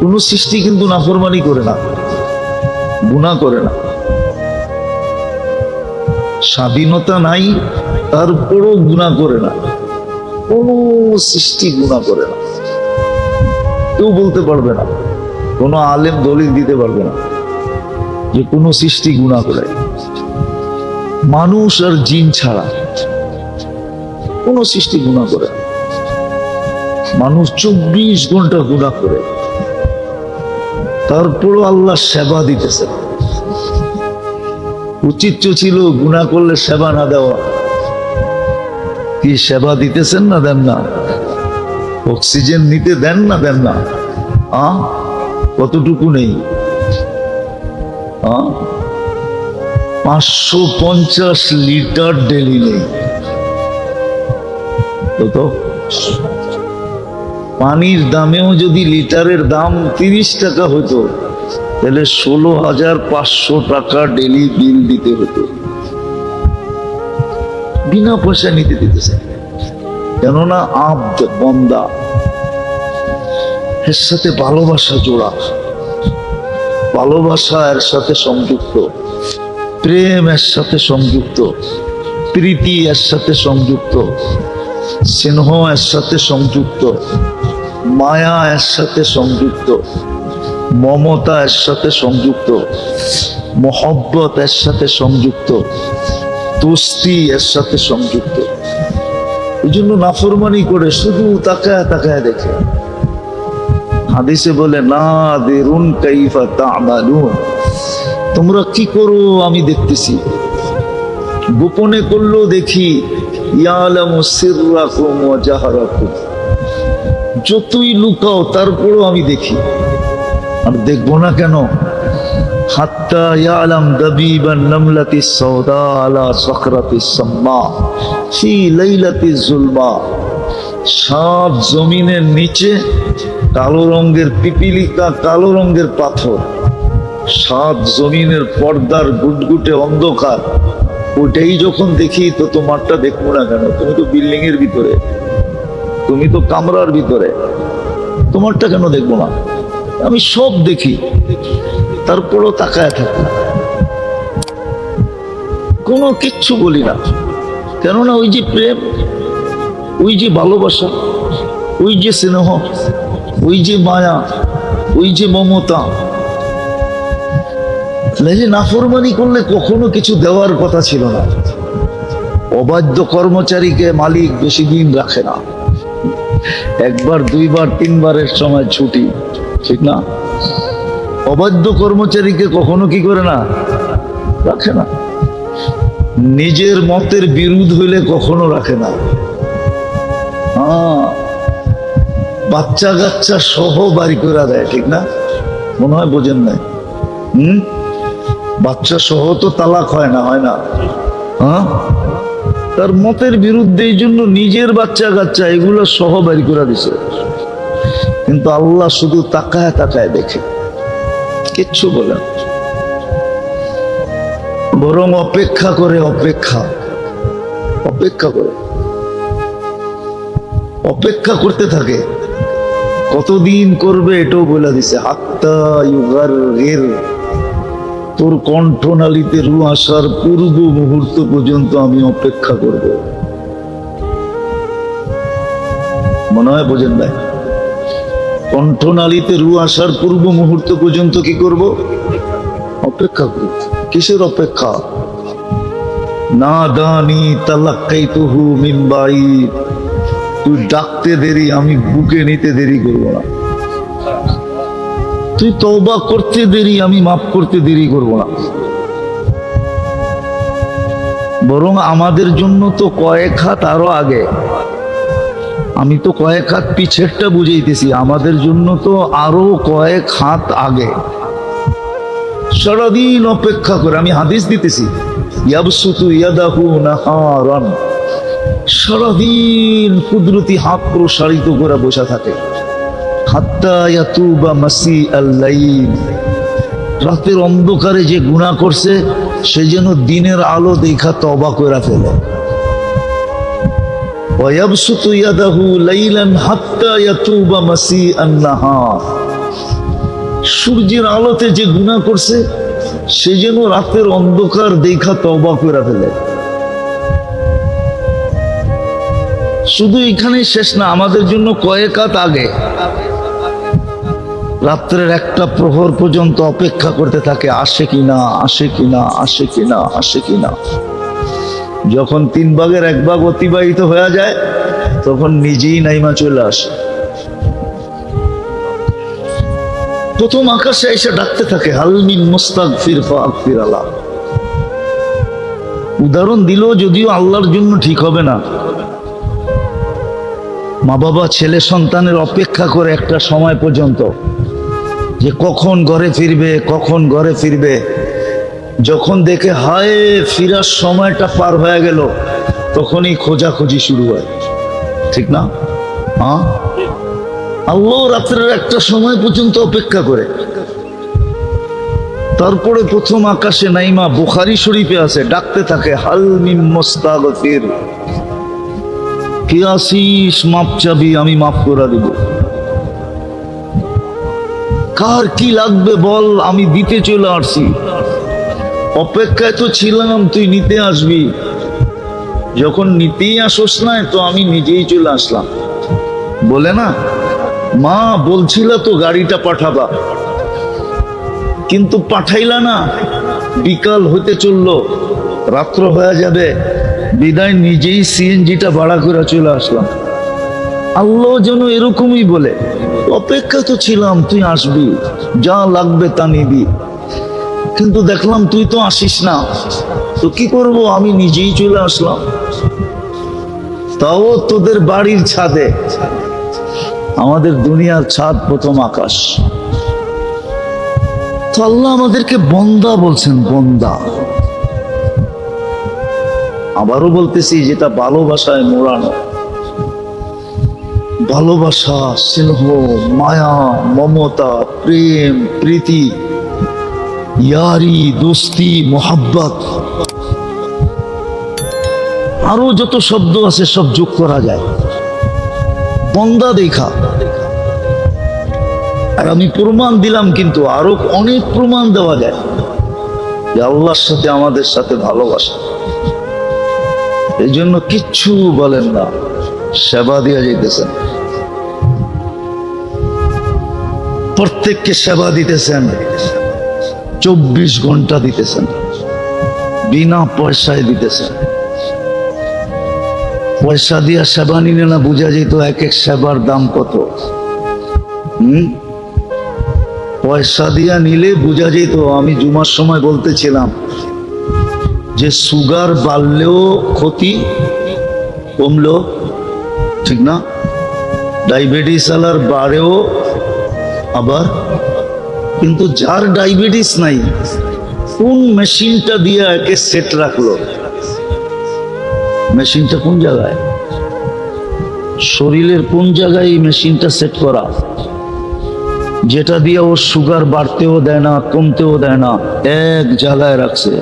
কোন সৃষ্টি কিন্তু নাফরমানি করে না, গুনাহ করে না। স্বাধীনতা নাই, তারপরও গুনাহ করে না। কোন সৃষ্টি গুনাহ করে না, কেউ বলতে পারবে না, কোন আলেম দলিল দিতে পারবে না যে কোন সৃষ্টি গুনাহ করে। মানুষ আর জিন ছাড়া কোন সৃষ্টি গুনাহ করে না। মানুষ 24 ঘন্টা গুনাহ করে, তারপরও আল্লাহ সেবা দিতেছে। উচিত ছিল গুনাহ করলে সেবা না দেওয়া। কি সেবা দিতেছেন না দেন না? অক্সিজেন নিতে দেন না দেন না? কতটুকু নেই? 550 লিটার ডেলি নেই। তো পানির দামেও যদি লিটারের দাম 30 টাকা হতো, তাহলে 16,500 টাকা ডেলি বিল দিতে হতো। বিনা পয়সা নিতে দিতেছে, কেননা আব্দ বন্দা, এর সাথে ভালোবাসা জোড়া, ভালোবাসা এর সাথে সংযুক্ত, প্রেম এর সাথে সংযুক্ত, প্রীতি এর সাথে সংযুক্ত, স্নেহ এর সাথে সংযুক্ত, মায়া এর সাথে সংযুক্ত, মমতা এর সাথে সংযুক্ত, মহব্বত এর সাথে সংযুক্ত, দোস্তি এর সাথে সংযুক্ত। এই জন্য নাফরমানি করে শুধু তাকায় তাকায় দেখে। হাদিসে বলে নাদিরুন কাইফা তা'মালুন, তোমরা কি করো আমি দেখতেছি, গোপনে করলেও দেখি। ইয়ালামু সিররাকুম ওয়া জাহরাকুম, যতই লুকাও তারপরও আমি দেখি। আর দেখবো না কেন? হাত্তা ইয়ালাম দাবিবান নামলাতি সাওদা আলা সাখরাতি সাম্মা ফি লাইলাতি যুলমা, সাত জমিনের নিচে কালো রঙের পিপিলিকা, কালো রঙের পাথর, সাত জমিনের পর্দার গুটগুটে অন্ধকার, ওইটাই যখন দেখি তো তোমারটা দেখবো না কেন? তুমি তো বিল্ডিং এর ভিতরে, তুমি তো কামরার ভিতরে, তোমারটা কেন দেখবো না? আমি সব দেখি, তারপরও তাকায় থাকি, কোনো কিচ্ছু বলি না। কেননা ওই যে প্রেম, ওই যে ভালোবাসা, ওই যে স্নেহ, ওই যে মায়া, ওই যে মমতা। নাফরমানি করলে কখনো কিছু দেওয়ার কথা ছিল না। অবাধ্য কর্মচারীকে মালিক বেশি দিন রাখে না, একবার দুইবার তিনবারের সময় ছুটি, ঠিক না? অবাধ্য কর্মচারীকে কখনো কি করে না? রাখে না। নিজের মতের বিরোধ হইলে কখনো রাখে না। বাচ্চা কাচ্চা সহ বাড়ি করে দেয়, ঠিক না? মনে হয় বোঝেন নাই। বাচ্চা সহ তো তালাক হয় না, হয় না? তার মতের বিরুদ্ধে, এই জন্য নিজের বাচ্চা কাচ্চা এগুলো সহ বাড়ি করে দিছে। কিন্তু আল্লাহ শুধু তাকায় তাকায় দেখে, কিচ্ছু বলে না, বরং অপেক্ষা করে, অপেক্ষা করে, অপেক্ষা করতে থাকে। কতদিন করবে এটাও বলে দিছে। হাত্তা ইউগারগির, তোর কণ্ঠনালীতে রু আসার পূর্ব মুহূর্ত পর্যন্ত আমি অপেক্ষা করব। মনে হয় বোঝেন নাই? কণ্ঠনালীতে রু আসার পূর্ব মুহূর্ত পর্যন্ত কি করব? অপেক্ষা করব। কিসের অপেক্ষা? না দানি তালাক্কাইতুহু মিন বাঈদ, তুই ডাকতে দেরি, আমি বুকে নিতে দেরি করব না। তুই তওবা করতে দেরি, আমি মাফ করতে দেরি করব না। বরং আমাদের জন্য তো কয়েক হাত আরো আগে। আমি তো কয়েক হাত পিছেরটা বুঝাইতেছি, আমাদের জন্য তো আরো কয়েক হাত আগে। সারাদিন অপেক্ষা করে, আমি হাদিস দিতেছি, ইয়াবসুতু ইয়াদাহু নাহারান, সারাদিন কুদরতি হাত প্রসারিত করে বসে থাকে। হাত্তা ইয়াতুবা মাসি আল-লাইল, রাতের অন্ধকারে যে গুনাহ করছে সে যেন দিনের আলো দেখা তওবা করে ফেলে। ওয়ায়াবসুতু ইয়াদাহু লাইলান হাত্তা ইয়াতুবা মাসি আন-নাহার, সূর্যের আলোতে যে গুনাহ করছে সে যেন রাতের অন্ধকার দেখা তওবা করে ফেলে। শুধু এখানেই শেষ না, আমাদের জন্য কয়েক হাত আগে রাত্রের একটা প্রহর পর্যন্ত অপেক্ষা করতে থাকে, আসে কিনা, আসে কিনা, আসে কিনা, আসে কিনা। যখন 3 ভাগের 1 ভাগ অতিবাহিত হয়ে যায় তখন নিজেই নাইমা চলে আসে। প্রথম আকাশে এসে ডাকতে থাকে, হাল মিন মুস্তাগফির ফাগফির আলাহ। উদাহরণ দিল, যদিও আল্লাহর জন্য ঠিক হবে না। মা বাবা ছেলে সন্তানের অপেক্ষা করে একটা সময় পর্যন্ত, যে কখন ঘরে ফিরবে, কখন ঘরে ফিরবে। যখন দেখে হায় ফিরার সময়টা পার হয়ে গেল, তখনই খোঁজাখুঁজি শুরু হয়, ঠিক না? হ্যাঁ, আল্লাহ রাত্রের একটা সময় পর্যন্ত অপেক্ষা করে। তারপরে প্রথম আকাশে নাইমা, বুখারী শরীফে আছে, ডাকতে থাকে, হাল মিন মুস্তাগফির, কে আসিস, মাপ চাবি, আমি মাফ করে দিব। কার কি লাগবে বল, আমি দিতে চলে আসছি। অপেক্ষায় তো ছিলাম তুই নিতে আসবি, যখন নিতেই আসোস না তো আমি নিজেই চলে আসলাম। বলে না, মা বলছিল তো গাড়িটা পাঠাবা, কিন্তু পাঠাইলা না। বিকাল হতে চললো, রাত্র হয়ে যাবে, বিদায় নিজেই সিএনজিটা ভাড়া করে চলে আসলাম। আল্লাহ যেন এরকমই বলে, অপেক্ষা তো ছিলাম তুই আসবি, যা লাগবে তা নিবি, কিন্তু দেখলাম তুই তো আসিস না, তো কি করব, আমি নিজেই চলে আসলাম। তাও তোদের বাড়ির ছাদে। আমাদের দুনিয়ার ছাদ প্রথম আকাশ। তো আল্লাহ আমাদেরকে বন্দা বলছেন, বন্দা। আবারও বলতেছি, যেটা ভালোবাসায় মোড়ানো, ভালোবাসা, স্নেহ, মায়া, মমতা, প্রেম, প্রীতি, ইয়ারি, দোস্তি, মোহাব্বত, আরো যত শব্দ আছে সব যোগ করা যায় বন্দা দেখা। আর আমি প্রমাণ দিলাম, কিন্তু আরো অনেক প্রমাণ দেওয়া যায় যে আল্লাহর সাথে আমাদের সাথে ভালোবাসা। এই জন্য কিচ্ছু বলেন না, সেবা দিয়া যাইতেছেন, প্রত্যেককে সেবা দিতেছেন, 24 ঘন্টা দিতেছেন, বিনা পয়সায় দিতেছেন। পয়সা দিয়া সেবা নিলে না বুঝা যেত এক এক সেবার দাম কত। পয়সা দিয়া নিলে বুঝা যেত। আমি জুমার সময় বলতেছিলাম যে সুগার বাড়লেও ক্ষতি, কমলো, ঠিক না? ডায়াবেটিস আলার বাড়েও আবার, কিন্তু যার ডায়াবেটিস নাই, কোন মেশিনটা দিয়ে একে সেট রাখলো? মেশিনটা কোন জায়গায়, শরীরের কোন জায়গায় এই মেশিনটা সেট করা, যেটা দিয়ে ওর সুগার বাড়তেও দেয় না, কমতেও দেয় না, এক জায়গায় রাখছে।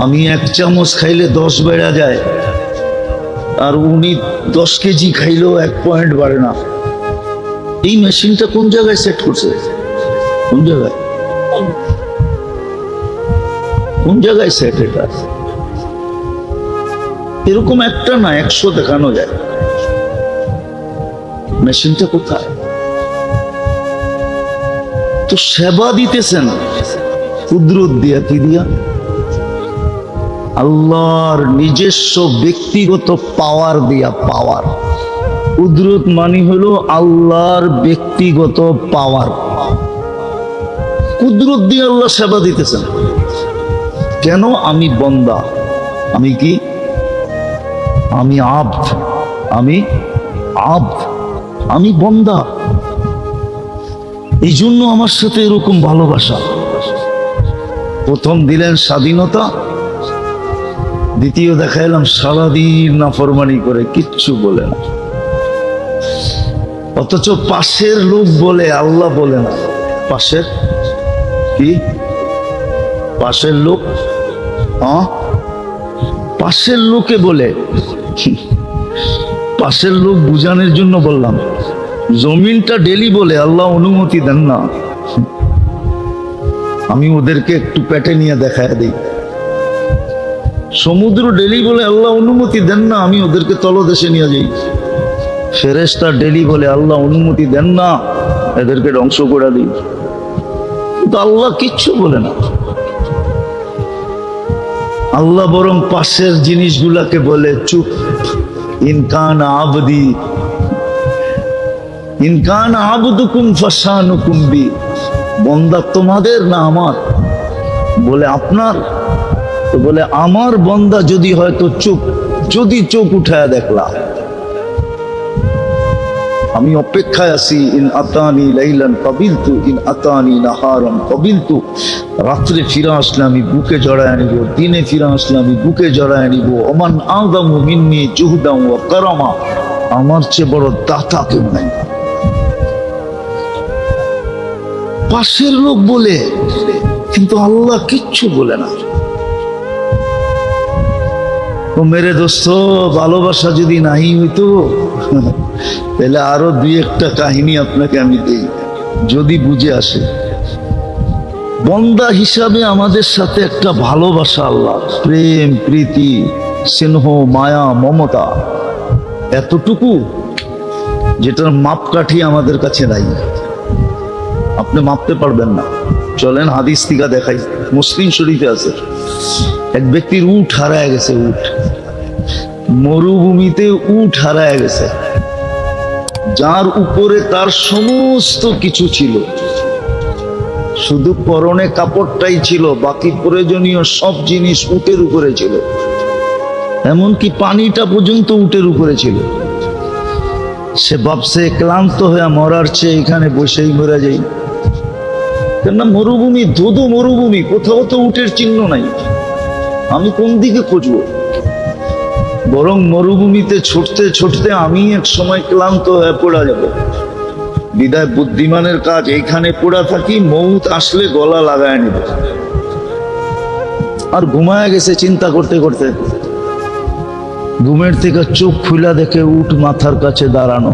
আমি 1 চামচ খাইলে 10 বেড়ে যায়, আর উনি 10 কেজি খাইলেও 1 পয়েন্ট বাড়ে না। এই মেশিনটা কোন জায়গায় সেট করছে? কোন জায়গায়, কোন জায়গায় সেট? এটা এরকম একটা না, 100 দেখানো যায়। মেশিনটা কোথায়? তো সেবা দিতেছেন কুদরত দিয়া, কি দিয়া? আল্লাহর নিজস্ব ব্যক্তিগত পাওয়ার দিয়া। পাওয়ার, কুদরত মানে হলো আল্লাহর ব্যক্তিগত পাওয়ার। কুদরত দিয়ে আল্লাহ সেবা দিতেছেন। কেন? আমি বন্দা। আমি কি? আমি আব্দ। আমি আব্দ, আমি বন্দা। এই জন্য আমার সাথে এরকম ভালোবাসা। প্রথম দিলেন স্বাধীনতা, দ্বিতীয় দেখাইলাম সারাদিন নাফরমানি করে, কিচ্ছু বলে না। অথচ পাশের লোক বলে, আল্লাহ বলে না। পাশের কি? পাশের লোক, পাশের লোকে বলে। পাশের লোক বুঝানোর জন্য বললাম, জমিনটা ডেলি বলে আল্লাহ অনুমতি দেন না, আমি ওদেরকে একটু পেটে নিয়ে দেখায় দিই। সমুদ্র ডেলি বলে আল্লাহ অনুমতি দেন না, আমি ওদেরকে তলদেশে নিয়ে যাই। ফেরেশতা ডেলি বলে আল্লাহ অনুমতি দেন না, এদেরকে ধ্বংস করে দিই। কিন্তু আল্লাহ কিচ্ছু বলে না। আল্লাহ বরং পাশের জিনিসগুলাকে বলে চুপ। ইনকান আবদি ইনকান আবদুকুম ফাসানুকুম বি, বন্দা তোমাদের না আমার? বলে আপনার। তো বলে আমার বন্দা যদি হয়তো চুপ, যদি চোখ উঠায় দেখলা, আমি অপেক্ষায় আছি। ইন আতানি লাইলান কাবিলতু ইন আতানি নাহারান কাবিলতু, রাত্রে ফিরে আসলে আমি বুকে জড়ায় নিব, দিনে ফিরে আসলে আমি বুকে জড়ায় নিব। ওমান আযামু মিন্নি জুহদান ওয়া কারামা, আমার চেয়ে বড় দাতা কেউ নাই। পাশের লোক বলে, কিন্তু আল্লাহ কিচ্ছু বলে না। ও মেরে দোস্ত, ভালোবাসা যদি নাই হইতো তাহলে আরো দুই একটা কাহিনী আপনাকে আমি দিই, যদি বুঝে আসে। বন্দা হিসাবে আমাদের সাথে একটা ভালোবাসা, আল্লাহ প্রেম, প্রীতি, স্নেহ, মায়া, মমতা, এতটুকু যেটার মাপকাঠি আমাদের কাছে নাই। আপনি মাপতে পারবেন না। চলেন হাদিস থেকে দেখাই, মুসলিম শরীফে আছে। এক ব্যক্তির উট হারায় গেছে, উট মরুভূমিতে উট হারায় গেছে, যার উপরে তার সমস্ত কিছু ছিল, শুধু পরনে কাপড়টাই ছিল, বাকি প্রয়োজনীয় সব জিনিস উটের উপরে ছিল, এমনকি পানিটা পর্যন্ত উটের উপরে ছিল। সে ভাবছে ক্লান্ত হয়ে মরার চেয়ে এখানে বসেই মরে যাই। কেননা মরুভূমি, ধুধু মরুভূমি, কোথাও তো উটের চিহ্ন নাই, আমি কোন দিকে খুঁজবো? বরং মরুভূমিতে ছুটতে ছুটতে আমি এক সময় ক্লান্ত হয়ে পড়া যাব। বিদায় বুদ্ধিমানের কাজ এইখানে পড়া থাকি, মৌত আসলে গলা লাগায় নিব। আর ঘুমায় গেছে চিন্তা করতে করতে। ঘুমের থেকে চোখ খুলা দেখে উট মাথার কাছে দাঁড়ানো।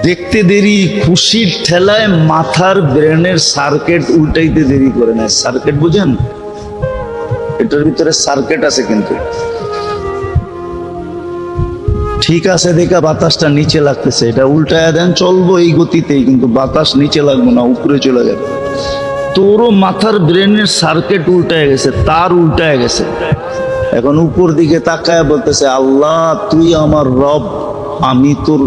দেখতে দেরি, খুশির ঠেলায় মাথার ব্রেনের সার্কিট উল্টাইতে দেরি করে না। সার্কিট বুঝেন? এটার ভিতরে সার্কিট আছে, কিন্তু ঠিক আছে দেখা বাতাসটা নিচে লাগতেছে, এটা উল্টায় দেন, চলবো এই গতিতেই, কিন্তু বাতাস নিচে লাগবো না, উপরে চলে যাবে। তোরও মাথার ব্রেনের সার্কিট উল্টায় গেছে, তার উল্টায় গেছে। এখন উপর দিকে তাকায় বলতেছে, আল্লাহ তুই আমার রব, আমি তোর।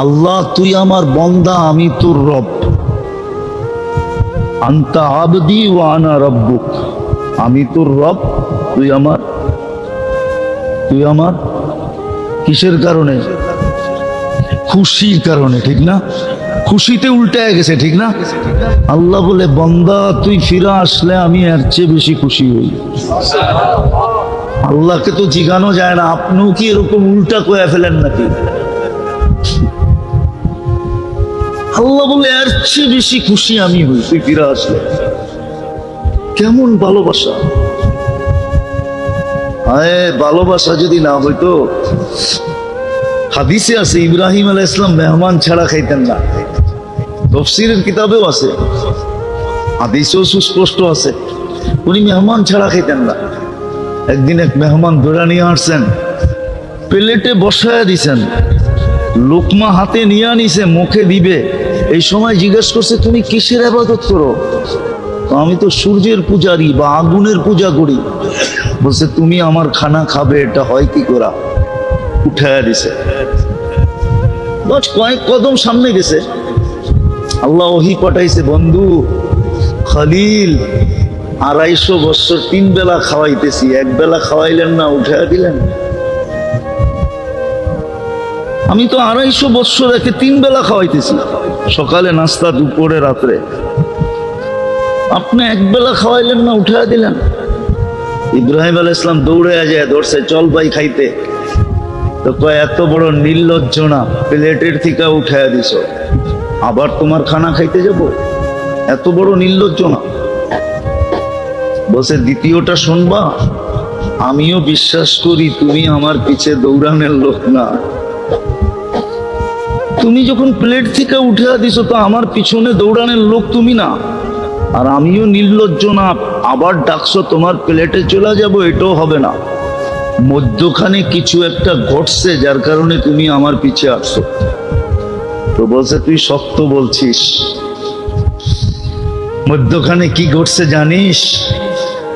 আল্লাহ তুই আমার বন্দা, আমি তোর রব। আনতা আবদি ওয়া আনা রব্বুক, আমি তোর রব, তুই আমার। তুই আমার কিসের কারণে? খুশির কারণে, ঠিক না? খুশিতে উল্টায় গেছে, ঠিক না? আল্লাহ বলে, বন্দা তুই ফিরে আসলে আমি এর চেয়ে বেশি খুশি হই। আল্লাহকে তো জিজ্ঞানো যায় না, আপনিও কি এরকম উল্টা কয়ে ফেলেন নাকি? আল্লাহ বলে, এর চেয়ে বেশি খুশি আমি হই তুই ফিরে আসলে। কেমন ভালোবাসা! ভালোবাসা যদি না হইতো, হাদিসে আছে ইব্রাহিম আলাইহিস সালাম মেহমান ছাড়া খাইতেন না। তাফসীরের কিতাবেও আছে, হাদিসেও সুস্পষ্ট আছে, উনি মেহমান ছাড়া খাইতেন না। একদিন এক মেহমান ধরে নিয়ে আসছেন, প্লেটে বসায় দিছেন, লোকমা হাতে নিয়ে নিছে, মুখে দিবে। এই সময় জিজ্ঞেস করছে, তুমি কিসের ইবাদত করো? আমি তো সূর্যের পূজারি বা আগুনের পূজা করি। বলছে, তুমি আমার খানা খাবে, এটা হয় কি করা? উঠায় দিছে, বাস কয়েক কদম সামনে গেছে। আল্লাহ ওহী পাঠাইছে, বন্ধু খলিল 250 বছর 3 বেলা খাওয়াইতেছি, এক বেলা খাওয়াইলেন না, উঠায় দিলেন। আমি তো 250 বছর একে 3 বেলা খাওয়াইতেছি, সকালে নাস্তা, দুপুরে, রাত্রে। আপনি এক বেলা খাওয়াইলেন না, উঠায় দিলেন। ইব্রাহিম আলাইহিস সালাম দৌড়ে যায়, ধরছে, চল ভাই খাইতে। তো কয়, এত বড় নির্লজ্জ না, প্লেটের থেকে উঠায় দিছ, আবার তোমার খানা খাইতে যাব? এত বড় নির্লজ্জ না। বলছে, দ্বিতীয়টা শুনবা? আমিও বিশ্বাস করি তুমি আমার পিছে দৌড়ানোর লোক না। তুমি যখন প্লেট থেকে উঠে দিছো তো আমার পিছনে দৌড়ানোর লোক তুমি না। আর আমিও নির্লজ্জ না, আবার ডাকছো তোমার প্লেটে চলে যাব, এটাও হবে না। মধ্যখানে কিছু একটা ঘটছে যার কারণে তুমি আমার পিছে আসছো। তো বলছে তুই সত্য বলছিস। মধ্যখানে কি ঘটছে জানিস?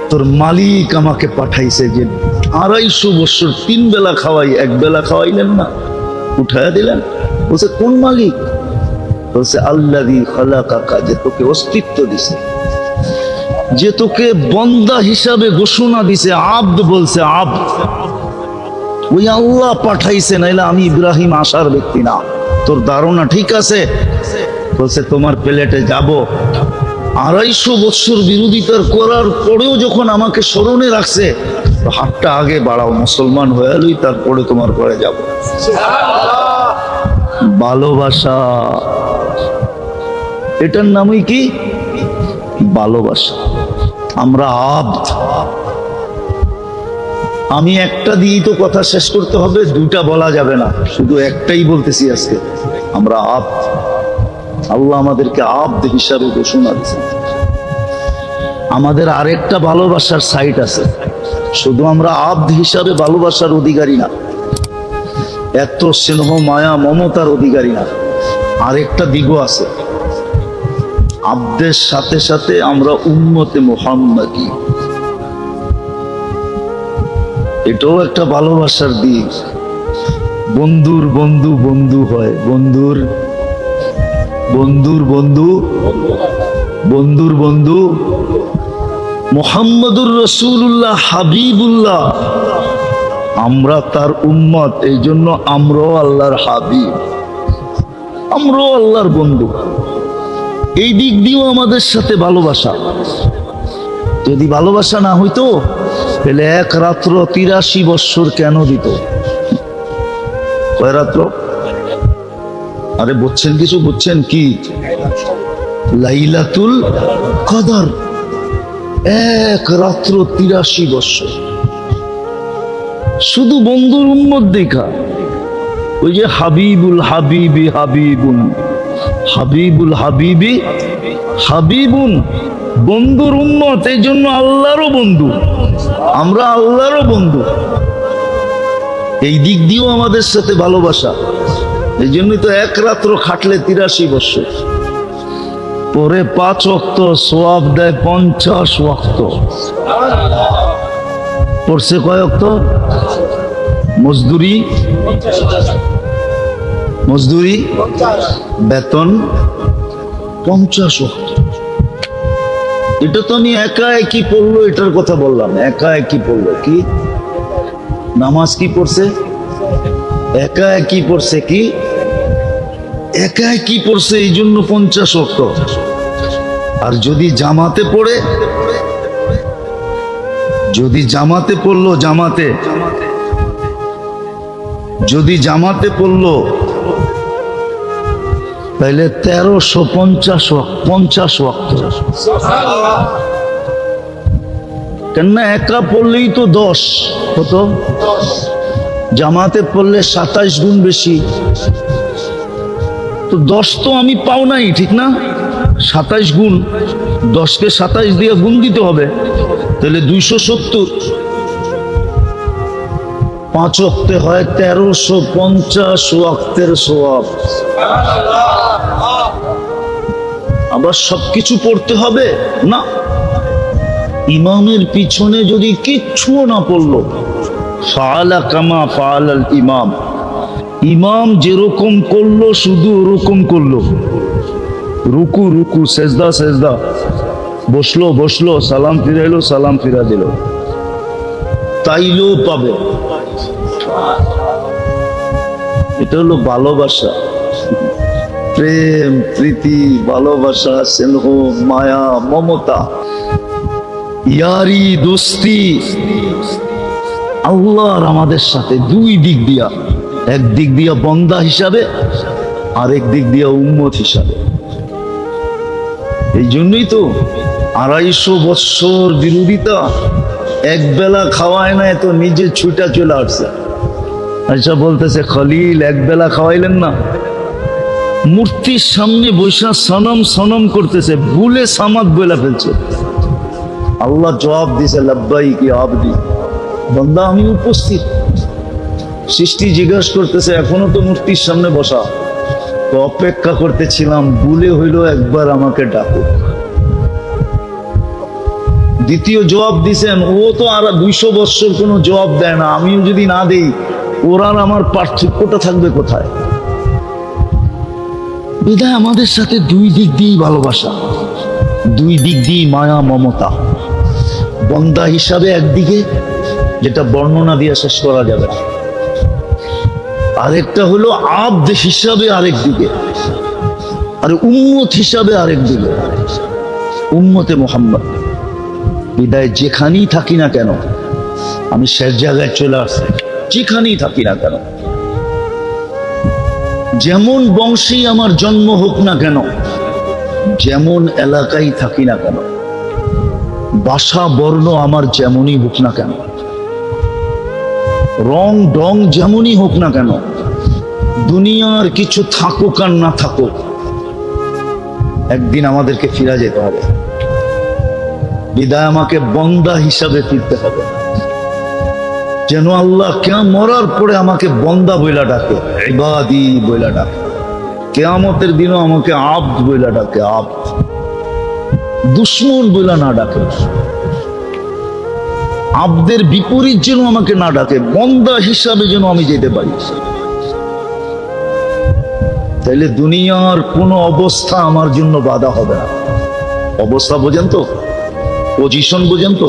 তোর মালিক আমাকে পাঠাইছে যে 250 বছর 3 বেলা খাওয়াই, 1 বেলা খাওয়াইলেন না, উঠাইয়া দিলেন। বলছে কোন মালিক? বলছে আল্লাযী খালাকাকা, যে তোকে অস্তিত্ব দিছে, যে তোকে বন্দা হিসাবে ঘোষণা দিছে। আব্দ বলছে আব্দ, ওই আল্লাহ পাঠাইছে, নাইলে আমি ইব্রাহিম আসার ব্যক্তি না। তোর ধারণা ঠিক আছে? বলছে তোমার প্লেটে যাব। 250 বছর বিরোধিতার করার পরেও যখন আমাকে স্মরণে রাখছে, তো হাতটা আগে বাড়াও, মুসলমান হয়ে লই, তারপরে তোমার ঘরে যাব। ভালোবাসা, এটার নামই কি? ভালোবাসা। আমরা আব্দ। আমি একটা দিয়েই তো কথা শেষ করতে হবে, দুটা বলা যাবে না, শুধু একটাই বলতেছি আজকে। আমরা আব্দ। আল্লাহ আমাদেরকে আব্দ হিসাবে ঘোষণা দিয়েছে। আমাদের আরেকটা ভালোবাসার সাইট আছে, শুধু আমরা আব্দ হিসাবে ভালোবাসার অধিকারী না, এত স্নেহ মায়া মমতার অধিকারী না। আরেকটা দিকও আছে, আব্দের সাথে সাথে আমরা উম্মতে মুহাম্মাদি, এটাও একটা ভালোবাসার দিক। বন্ধুর বন্ধু বন্ধু হয়, বন্ধুর বন্ধুর বন্ধু বন্ধুর বন্ধু মুহাম্মদুর রাসূলুল্লাহ হাবিবুল্লাহ, আমরা তার উম্মত, এই জন্য আমরাও আল্লাহর হাবিব, আমরাও আল্লাহর বন্ধু। এই দিক দিয়েও আমাদের সাথে ভালোবাসা। যদি ভালোবাসা না হইতো তাহলে এক রাত্র 83 বৎসর কেন দিত? কয় রাত্র? আরে বুঝছেন কিছু? বুঝছেন কি? লাইলাতুল কদর, এক রাত্র 83 বৎসর। শুধু বন্ধুর উম্মত দেখা। ওই যে হাবিবুল হাবিবি হাবিবুন, হাবিবুল হাবিবি হাবিবুন, বন্ধুর উম্মত, এই জন্য আল্লাহরও বন্ধু, আমরা আল্লাহরও বন্ধু। এই দিক দিয়েও আমাদের সাথে ভালোবাসা। এই জন্যই তো এক রাত্র খাটলে 83 বৎসর, পরে 5 ওয়াক্ত সওয়াব দেয় 50 ওয়াক্ত। পড়ছে কয় ওয়াক্ত? মজদুরি, মজদুরি, বেতন 50 ওয়াক্ত। এটা তো আমি একা একই পড়লো, এটার কথা বললাম, একা একই পড়লো। কি নামাজ কি পড়ছে? একা একই পড়ছে। কি একা একই পড়ছে, এই জন্য 50 ওয়াক্ত। আর যদি জামাতে পড়ে, যদি জামাতে পড়লো, জামাতে, যদি জামাতে পড়লো তাহলে 1350 ওয়াক্ত। কেননা একা পড়লেই তো 10, কত? জামাতে পড়লে 27 গুণ বেশি। তো 10 তো আমি পাও নাই, ঠিক না? 27 গুণ, 10কে 27 দিয়ে গুণ দিতে হবে, তাহলে 270। 5 ওয়াক্তে হয় 1350 ওয়াক্তের সওয়াব। আবার সবকিছু পড়তে হবে না। ইমামের পিছনে যদি কিচ্ছুও না পড়লো, ফাআলা কামা ফাআলাল ইমাম, ইমাম যেরকম করলো শুধু ওরকম করলো। রুকু রুকু, সেজদা সেজদা, বসলো বসলো, সালাম ফিরাইলো সালাম ফিরা দিল, তাইলেও পাবে। এটা হলো ভালোবাসা, প্রেম, প্রীতি, ভালোবাসা, স্নেহ, মায়া, মমতা, ইয়ারি, দোস্তি আল্লাহর আমাদের সাথে দুই দিক দিয়া। এক দিক দিয়া বন্দা হিসাবে, আরেক দিক দিয়া উম্মত হিসাবে। এই জন্যই তো 250 বৎসর বিরোধিতা, এক বেলা খাওয়ায় না, তো নিজে ছুটা চলে আসছে। আচ্ছা বলতেছে, খলিল এক বেলা খাওয়াইলেন না? মূর্তির সামনে বৈশা সনম সনম করতেছে, ভুলে সামাদ বলে ফেলছে। আল্লাহ জবাব দিছে, লাব্বাইক ইয়া আবদি, বান্দা আমি উপস্থিত। সৃষ্টি জিজ্ঞাসা করতেছে, এখনো তো মূর্তির সামনে বসা, তো অপেক্ষা করতেছিলাম, ভুলে হইল একবার আমাকে ডাকো। দ্বিতীয় জবাব দিছেন, ও তো আর 200 বছর কোনো জবাব দেয় না, আমিও যদি না দেই ওর আর আমার পার্থক্যটা থাকবে কোথায়? বিধায় আমাদের সাথে দুই দিক দিয়েই ভালোবাসা, দুই দিক দিয়ে মায়া মমতা। বন্দা হিসাবে একদিকে, যেটা বর্ণনা দিয়ে শেষ করা যাবে না, আরেকটা হলো আব্দ হিসাবে আরেক দিকে, আর উম্মত হিসাবে আরেক দিকে, উম্মতে মুহাম্মদ। বিদায় যেখানেই থাকি না কেন, আমি শেষ জায়গায় চলে আসছি, যেখানেই থাকি না কেন, যেমন বংশেই আমার জন্ম হোক না কেন, যেমন এলাকায় থাকি না কেন, ভাষা বর্ণ আমার যেমনই হোক না কেন, রং ঢং যেমনই হোক না কেন, দুনিয়ার কিছু থাকুক আর না থাকুক, একদিন আমাদেরকে ফিরে যেতে হবে। বিদায় আমাকে বন্দা হিসাবে ফিরতে হবে, যেন আল্লাহ মরার পরে আমাকে বন্দা বইলা ডাকে, ইবাদি বইলা ডাকে। কিয়ামতের দিনও আমাকে আব্দ বইলা ডাকে, আব্দ, দুশ্মন বইলা না ডাকে। আব্দের বিপরীত যেন আমাকে না ডাকে, বন্দা হিসাবে যেন আমি যেতে পারি। তাইলে দুনিয়ার কোনো অবস্থা আমার জন্য বাধা হবে না। অবস্থা বোঝেন তো, পজিশন বোঝেন তো?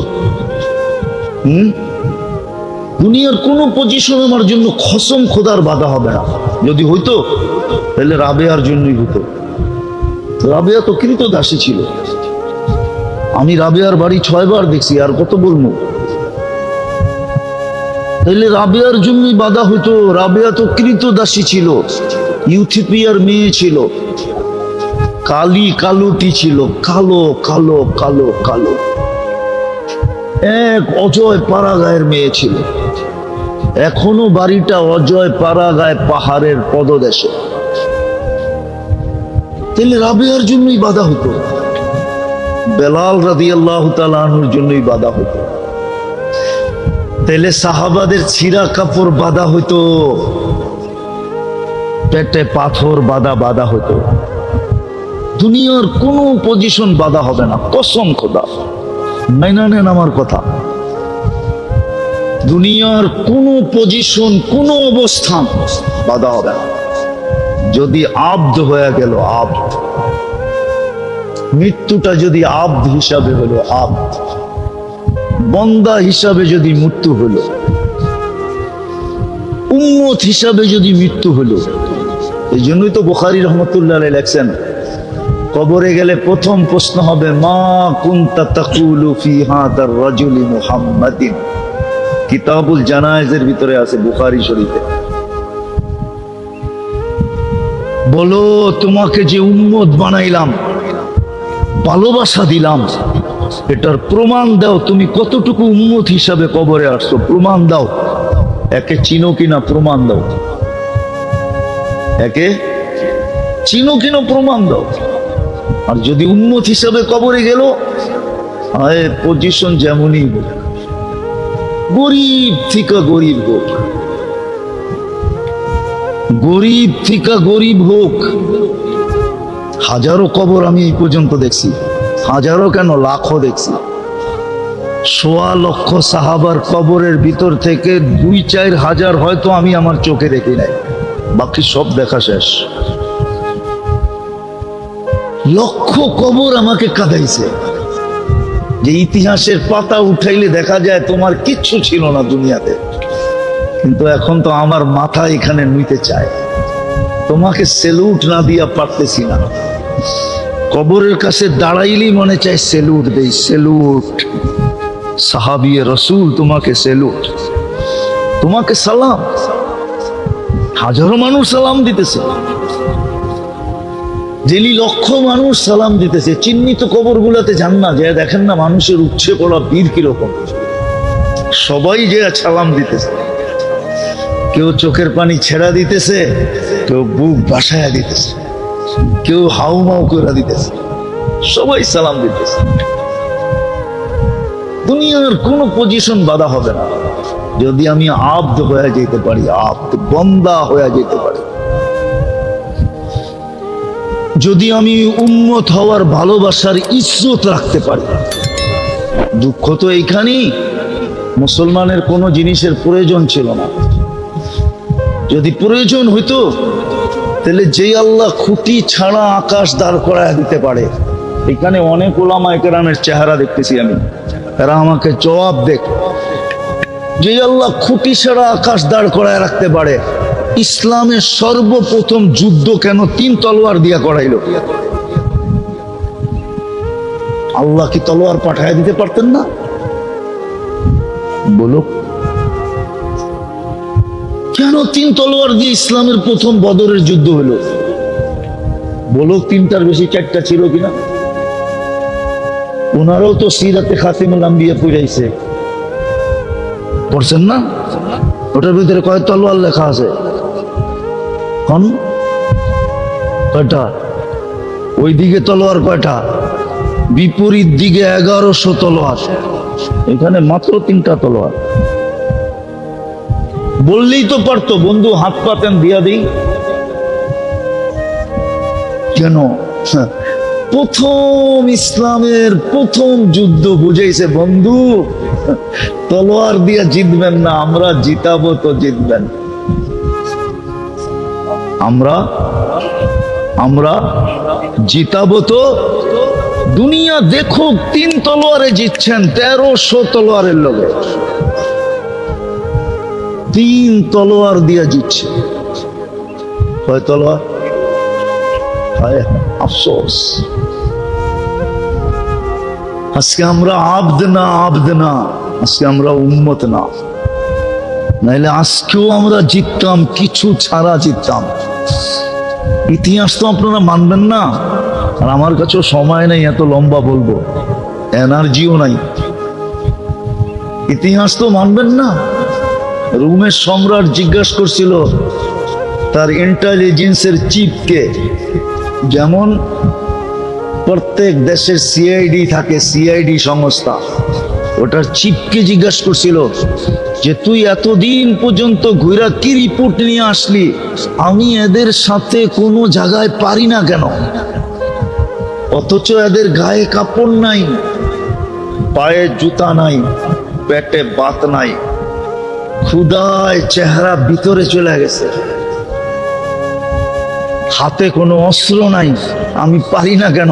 দুনিয়ার কোনো পজিশন আমার জন্য খসম খোদার বাধা হবে না। যদি হইতো তাহলে রাবেয়ার জন্যই হইতো। রাবেয়া তো কৃতদাসী ছিল, আমি রাবেয়ার বাড়ি 6 বার দেখছি, আর কত বলবো? তাহলে রাবেয়ার জন্যই বাধা হইতো। রাবেয়া তো কৃতদাসী ছিল, ইউথিপিয়ার মেয়ে ছিল, কালি কালোটি ছিল, কালো কালো কালো কালো, এক অজয় পাড়াগাঁয়ের মেয়ে ছিল। এখনো বাড়িটা অজয় পাড়াগাঁয় পাহাড়ের পদদেশে। তাহলে রাবেয়ার জন্যই বাধা হতো, বেলাল রাদিয়াল্লাহু তাআলা আনহুর জন্যই বাধা হতো। তাহলে সাহাবাদের ছিঁড়া কাপড় বাধা হতো, পেটে পাথর বাধা হতো। দুনিয়ার কোনো পজিশন বাধা হবে না, কসম খোদা, মাইনা নেন আমার কথা। দুনিয়ার কোনো পজিশন, কোনো অবস্থান বাধা হবে না। যদি আব্দ হয়ে গেল, আব্দ, মৃত্যুটা যদি আব্দ হিসাবে হলো, আব্দ, বন্দা হিসাবে যদি মৃত্যু হলো, উম্মত হিসাবে যদি মৃত্যু হলো। এই জন্যই তো বুখারী রহমতুল্লাহ আলাইহি লেখছেন, কবরে গেলে প্রথম প্রশ্ন হবে, মা কুনতা তাকুলু ফি হাদার রাজুলি মুহাম্মাদিন। কিতাবুল জানায়েজের ভিতরে আছে, বুখারী শরীফে। বলো, তোমাকে যে উম্মত বানাইলাম, ভালোবাসা দিলাম, এটার প্রমাণ দাও, তুমি কতটুকু উম্মত হিসাবে কবরে আসছো, প্রমাণ দাও। একে চিনো কিনা প্রমাণ দাও, একে চিনো কিনা প্রমাণ দাও। আর যদি উম্মত হিসাবে কবরে গেল, পজিশন যেমনই হোক, গরিব থেকে গরিব হোক, গরিব থেকে গরিব হোক, হাজারো কবর আমি এই পর্যন্ত দেখছি, হাজারো কেন লাখো দেখছি। 1.25 লক্ষ সাহাবার কবরের ভিতর থেকে 2-4 হাজার হয়তো আমি আমার চোখে দেখি নাই, বাকি সব দেখা শেষ। লক্ষ কবর আমাকে কাঁদাইছে, যে ইতিহাসের পাতা উঠাইলে দেখা যায় তোমার কিচ্ছু ছিল না দুনিয়াতে, কিন্তু এখন তো আমার মাথা এখানে নিতে চায়। তোমাকে সেলুট না দিয়া পারতেছি না, কবরের কাছে দাঁড়াইলেই মনে চায় সেলুট দেই, সেলুট। সাহাবিয়ে রসুল, তোমাকে সেলুট, তোমাকে সালাম। হাজারো মানুষ সালাম দিতেছে, ডেলি লক্ষ মানুষ সালাম দিতেছে। চিহ্নিত কবর গুলাতে যান না, যে দেখেন না মানুষের উচ্ছে পড়া বীর কিরকম, সবাই যে সালাম দিতেছে, কেউ চোখের পানি ছেড়া দিতেছে, কেউ বুক বাসায়া দিতেছে, কেউ হাউমাউ করে দিতেছে, সবাই সালাম দিতেছে। দুনিয়ার কোন পজিশন বাধা হবে না যদি আমি আব্দ হয়ে যেতে পারি, আব্দ বন্দা হয়ে যেতে পারি। যদি আমি উম্মত হওয়ার ভালোবাসার ইজ্জত রাখতে পারি। দুঃখ তো এইখানেই, মুসলমানের কোনো জিনিসের প্রয়োজন ছিল না। যদি প্রয়োজন হইতো তাহলে যেই আল্লাহ খুঁটি ছাড়া আকাশ দাঁড় করায় দিতে পারে। এখানে অনেক ওলামায়ে কেরামের চেহারা দেখতেছি আমি, এরা আমাকে জবাব দেখ। যেই আল্লাহ খুঁটি ছাড়া আকাশ দাঁড় করায় রাখতে পারে, ইসলামের সর্বপ্রথম যুদ্ধ কেন 3 তলোয়ার দিয়া করাইল? আল্লাহ কি তলোয়ার পাঠায় দিতে পারতেন না? বলো, কেন 3 তলোয়ার দিয়ে ইসলামের প্রথম বদরের যুদ্ধ হলো? বলো, 3টার বেশি 4টা ছিল কিনা? ওনারাও তো সিরাতে খাতিমুল আম্বিয়া পড়াইছে, পড়ছেন না? ওটার ভিতরে কয় তলোয়ার লেখা আছে? কোন কয়টা? ওই দিকে তলোয়ার কয়টা? বিপরীত দিকে 1100 তলোয়ার, এখানে মাত্র 3টা তলোয়ার। বললেই তো পারতো, বন্ধু হাত পাতেন দিয়া দিই। কেন? প্রথম ইসলামের প্রথম যুদ্ধ বুঝাইছে, বন্ধু তলোয়ার দিয়া জিতবেন না, আমরা জিতাবো তো জিতবেন। আমরা জিতাবো তো। দুনিয়া দেখো 3 তলোয়ারে জিতছেন 1300 তলোয়ারের লগে, 3 তলোয়ার দিয়া জিতছে। কয় তলোয়ার? আফসোস, আজকে আমরা আব্দ না, আজকে আমরা উম্মত না। নাইলে আজকেও আমরা জিততাম, কিছু ছাড়া জিততাম। ইতিহাস তো আপনারা মানবেন না, আর আমার কাছেও সময় নেই এত লম্বা বলবো, এনার্জিও নাই। ইতিহাস তো মানবেন না। রোমের সম্রাট জিজ্ঞাসা করছিল তার ইন্টেলিজেন্সের চিফকে, যেমন প্রত্যেক দেশের সিআইডি থাকে, সিআইডি সংস্থা, ওটার চিফকে জিজ্ঞাসা করছিল যে তুই এতদিন পর্যন্ত ঘুরা কি রিপোর্ট নিয়ে আসলি? আমি এদের সাথে কোনো জায়গায় পারি না কেন? অথচ এদের গায়ে কাপড় নাই, পায়ে জুতা নাই, পেটে ভাত নাই, ক্ষুধায় চেহারা ভিতরে চলে গেছে, হাতে কোনো অস্ত্র নাই, আমি পারি না কেন?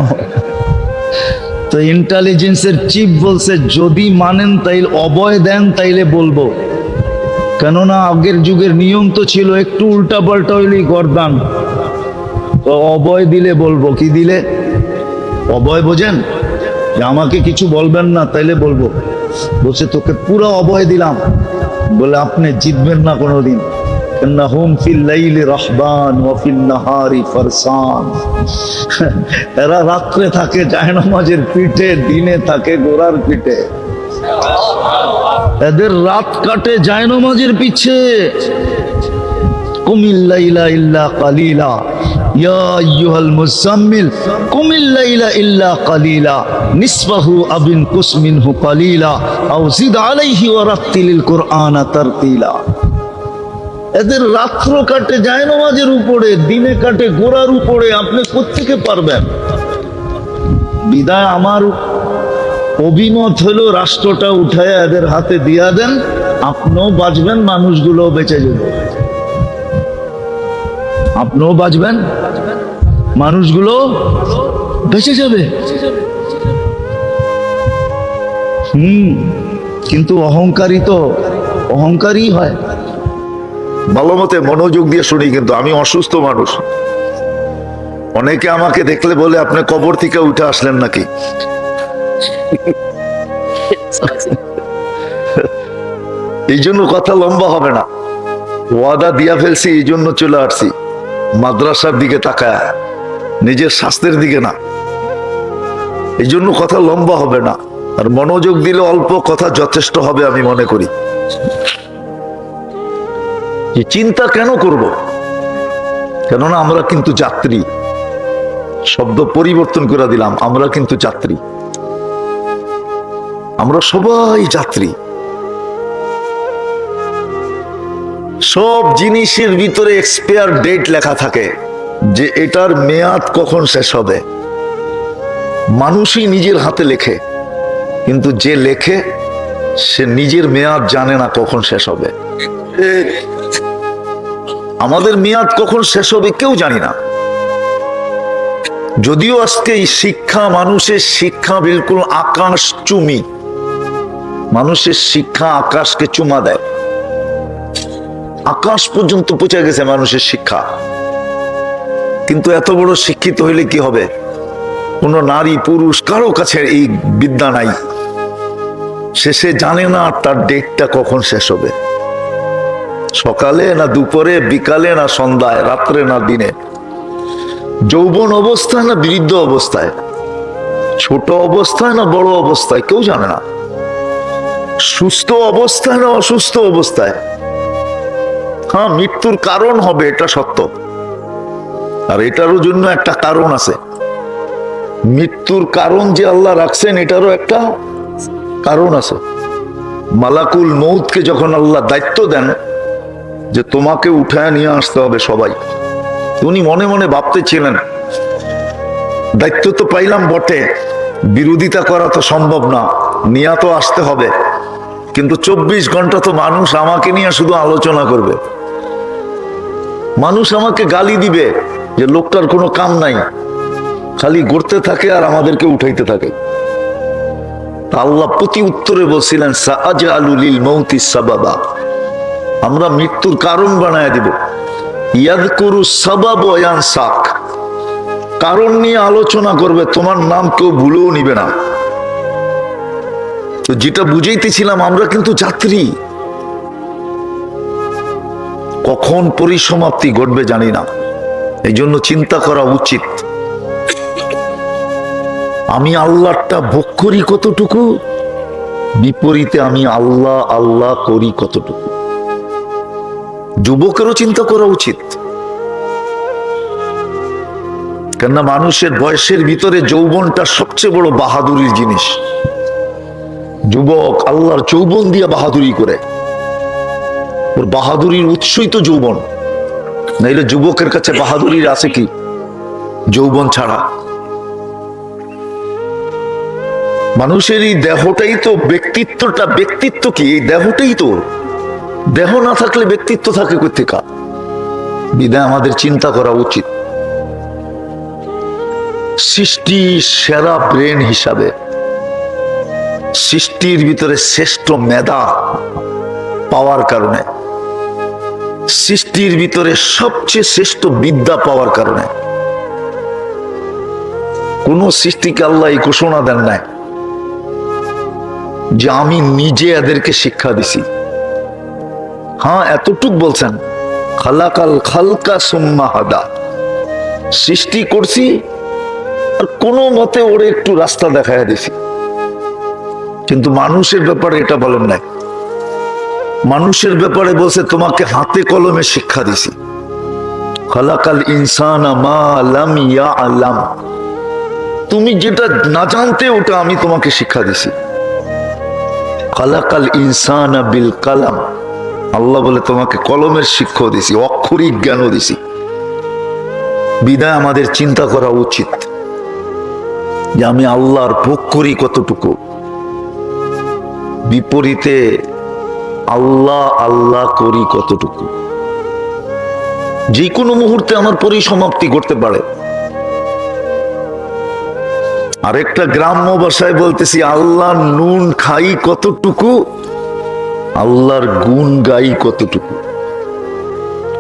তো ইন্টেলিজেন্সের চিফ বলছে, যদি মানেন তাইলে অভয় দেন তাইলে বলবো, কেননা আগের যুগের নিয়ম তো ছিল একটু উল্টা পাল্টা হইলেই গর্দান। তো অভয় দিলে বলবো। কি দিলে? অভয় বোঝেন, যে আমাকে কিছু বলবেন না তাইলে বলবো। বলছে তোকে পুরো অভয় দিলাম, বলে আপনি জিতবেন না কোনোদিন। এরা রাত্রে থাকে জায়নামাজের পিঠে, দিনে থাকে ঘোড়ার পিঠে। এদের রাত কাটে জায়নামাজের পিছে। কুমিল লাইলা ইল্লা কালিলা, ইয়া আইয়ুহাল মুজাম্মিল কুমিল লাইলা ইল্লা কালিলা, নিসফাহু আবিন কুস মিনহু কালিলা আও জিদ আলাইহি ওয়া রাত্তিলিল কুরআনা তারতিলা। এদের রাত্র কাটে জায়নামাজের উপরে, দিনে কাটে ঘোড়ার উপরে। আপনি কোত্থেকে পারবেন? বিদায় আমার অভিমত হলো রাষ্ট্রটা উঠায় এদের হাতে দিয়া দেন, আপনিও বাঁচবেন, মানুষগুলো বেঁচে যাবে। আপনিও বাঁচবেন, মানুষগুলো বেঁচে যাবে। কিন্তু অহংকারী তো অহংকারী হয়। ভালো মতে মনোযোগ দিয়ে শুনি, কিন্তু আমি অসুস্থ মানুষ। অনেকে আমাকে দেখলে বলে আপনি কবর থেকে উঠে আসলেন নাকি? এই জন্য কথা লম্বা হবে না, ওয়াদা দিয়া ফেলছি, এই জন্য চলে আসছি মাদ্রাসার দিকে তাকায়, নিজের স্বাস্থ্যের দিকে না। এই জন্য কথা লম্বা হবে না। আর মনোযোগ দিলে অল্প কথা যথেষ্ট হবে আমি মনে করি। যে চিন্তা কেন করব? কেননা আমরা কিন্তু যাত্রী। শব্দ পরিবর্তন করে দিলাম, আমরা কিন্তু যাত্রী। আমরা সবাই যাত্রী। সব জিনিসের ভিতরে এক্সপায়ার ডেট লেখা থাকে, যে এটার মেয়াদ কখন শেষ হবে। মানুষই নিজের হাতে লেখে, কিন্তু যে লেখে সে নিজের মেয়াদ জানে না কখন শেষ হবে। আমাদের মেয়াদ কখন শেষ হবে কেউ জানি না। যদিও আজকে এই শিক্ষা, মানুষের শিক্ষা বিলকুল আকাশ চুমি। মানুষের শিক্ষা আকাশকে চুমা দেয়। আকাশ পর্যন্ত পৌঁছে গেছে মানুষের শিক্ষা। কিন্তু এত বড় শিক্ষিত হইলে কি হবে? কোন নারী পুরুষ কারো কাছে এই বিদ্যা নাই। শেষে জানে না তার ডেটটা কখন শেষ হবে। সকালে না দুপুরে, বিকালে না সন্ধ্যায়, রাত্রে না দিনে, যৌবন অবস্থায় না বৃদ্ধ অবস্থায়, ছোট অবস্থায় না বড় অবস্থায়, কেউ জানে না। সুস্থ অবস্থায় না অসুস্থ অবস্থায়। হ্যাঁ, মৃত্যুর কারণ হবে, এটা সত্য। আর এটারও জন্য একটা কারণ আছে। মৃত্যুর কারণ যে আল্লাহ রাখছেন, এটারও একটা কারণ আছে। মালাকুল মউতকে যখন আল্লাহ দায়িত্ব দেন যে তোমাকে উঠায় নিয়ে আসতে হবে সবাই, উনি মনে মনে ভাবতেছিলেন দায়িত্ব তো পাইলাম বটে, বিরোধিতা করা তো সম্ভব না, নিয়ে তো আসতে হবে। কিন্তু 24 ঘন্টা তো মানুষ আমাকে নিয়ে শুধু আলোচনা করবে। মানুষ আমাকে গালি দিবে যে লোকটার কোনো কাম নাই, খালি গড়তে থাকে আর আমাদেরকে উঠাইতে থাকে। আল্লাহ প্রতি উত্তরে বলছিলেন সাআজআলু লিল মাউতি সাবাবা, আমরা মৃত্যুর কারণ বানায় দিব। ইয়াযকুরু সাবাব ওয়া ইয়ানসাক, কারণ নিয়ে আলোচনা করবে, তোমার নাম কেউ ভুলেও নিবে না। তো যেটা বুঝাইতেছিলাম, আমরা কিন্তু যাত্রী। কখন পরিসমাপ্তি ঘটবে জানি না। এই জন্য চিন্তা করা উচিত, আমি আল্লাহটা ভোগ করি কতটুকু, বিপরীতে আমি আল্লাহ আল্লাহ করি কতটুকু। যুবকেরও চিন্তা করা উচিত। কেননা মানুষের বয়সের ভিতরে যৌবনটা সবচেয়ে বড় বাহাদুরির জিনিস। যুবক আল্লাহর যৌবন দিয়ে বাহাদুরি করে। ওর বাহাদুরির উৎসই তো যৌবন। নাইলে যুবকের কাছে বাহাদুরির আছে কি যৌবন ছাড়া? মানুষের এই দেহটাই তো ব্যক্তিত্বটা। ব্যক্তিত্ব কি? এই দেহটাই তো। দেহ না থাকলে ব্যক্তিত্ব থাকে কোথেকে? বিধায় আমাদের চিন্তা করা উচিত। সৃষ্টি সেরা ব্রেন হিসাবে, সৃষ্টির ভিতরে শ্রেষ্ঠ মেধা পাওয়ার কারণে, সৃষ্টির ভিতরে সবচেয়ে শ্রেষ্ঠ বিদ্যা পাওয়ার কারণে কোন সৃষ্টিকে আল্লাহ এই ঘোষণা দেন নাই যে আমি নিজে এদেরকে শিক্ষা দিছি। হ্যাঁ, এতটুক বলছেন, খালাকাল খালকা সুম্মা হাদা, সৃষ্টি করছি আর কোনো মতে ওরে একটু রাস্তা দেখায় দিছি। কিন্তু মানুষের ব্যাপারে এটা বলেন নাই। মানুষের ব্যাপারে বলছে তোমাকে হাতে কলমে শিক্ষা দিছি। খালাকাল ইনসানা মা লাম ইয়ালাম, তুমি যেটা না জানতে ওটা আমি তোমাকে শিক্ষা দিছি। খালাকাল ইনসানা বিল কালাম, আল্লাহ বলে তোমাকে কলমের শিক্ষা দিছি, অক্ষরিক জ্ঞানও দিছি। বিদায় আমাদের চিন্তা করা উচিত যে আমি আল্লাহর ভোগ করি কতটুকু, বিপরীতে আল্লাহ আল্লাহ করি কতটুকু। যে কোনো মুহূর্তে আমার পরিসমাপ্তি করতে পারে। আরেকটা গ্রাম্য ভাষায় বলতেছি, আল্লাহর নুন খাই কতটুকু, আল্লাহর গুণ গাই কতটুকু।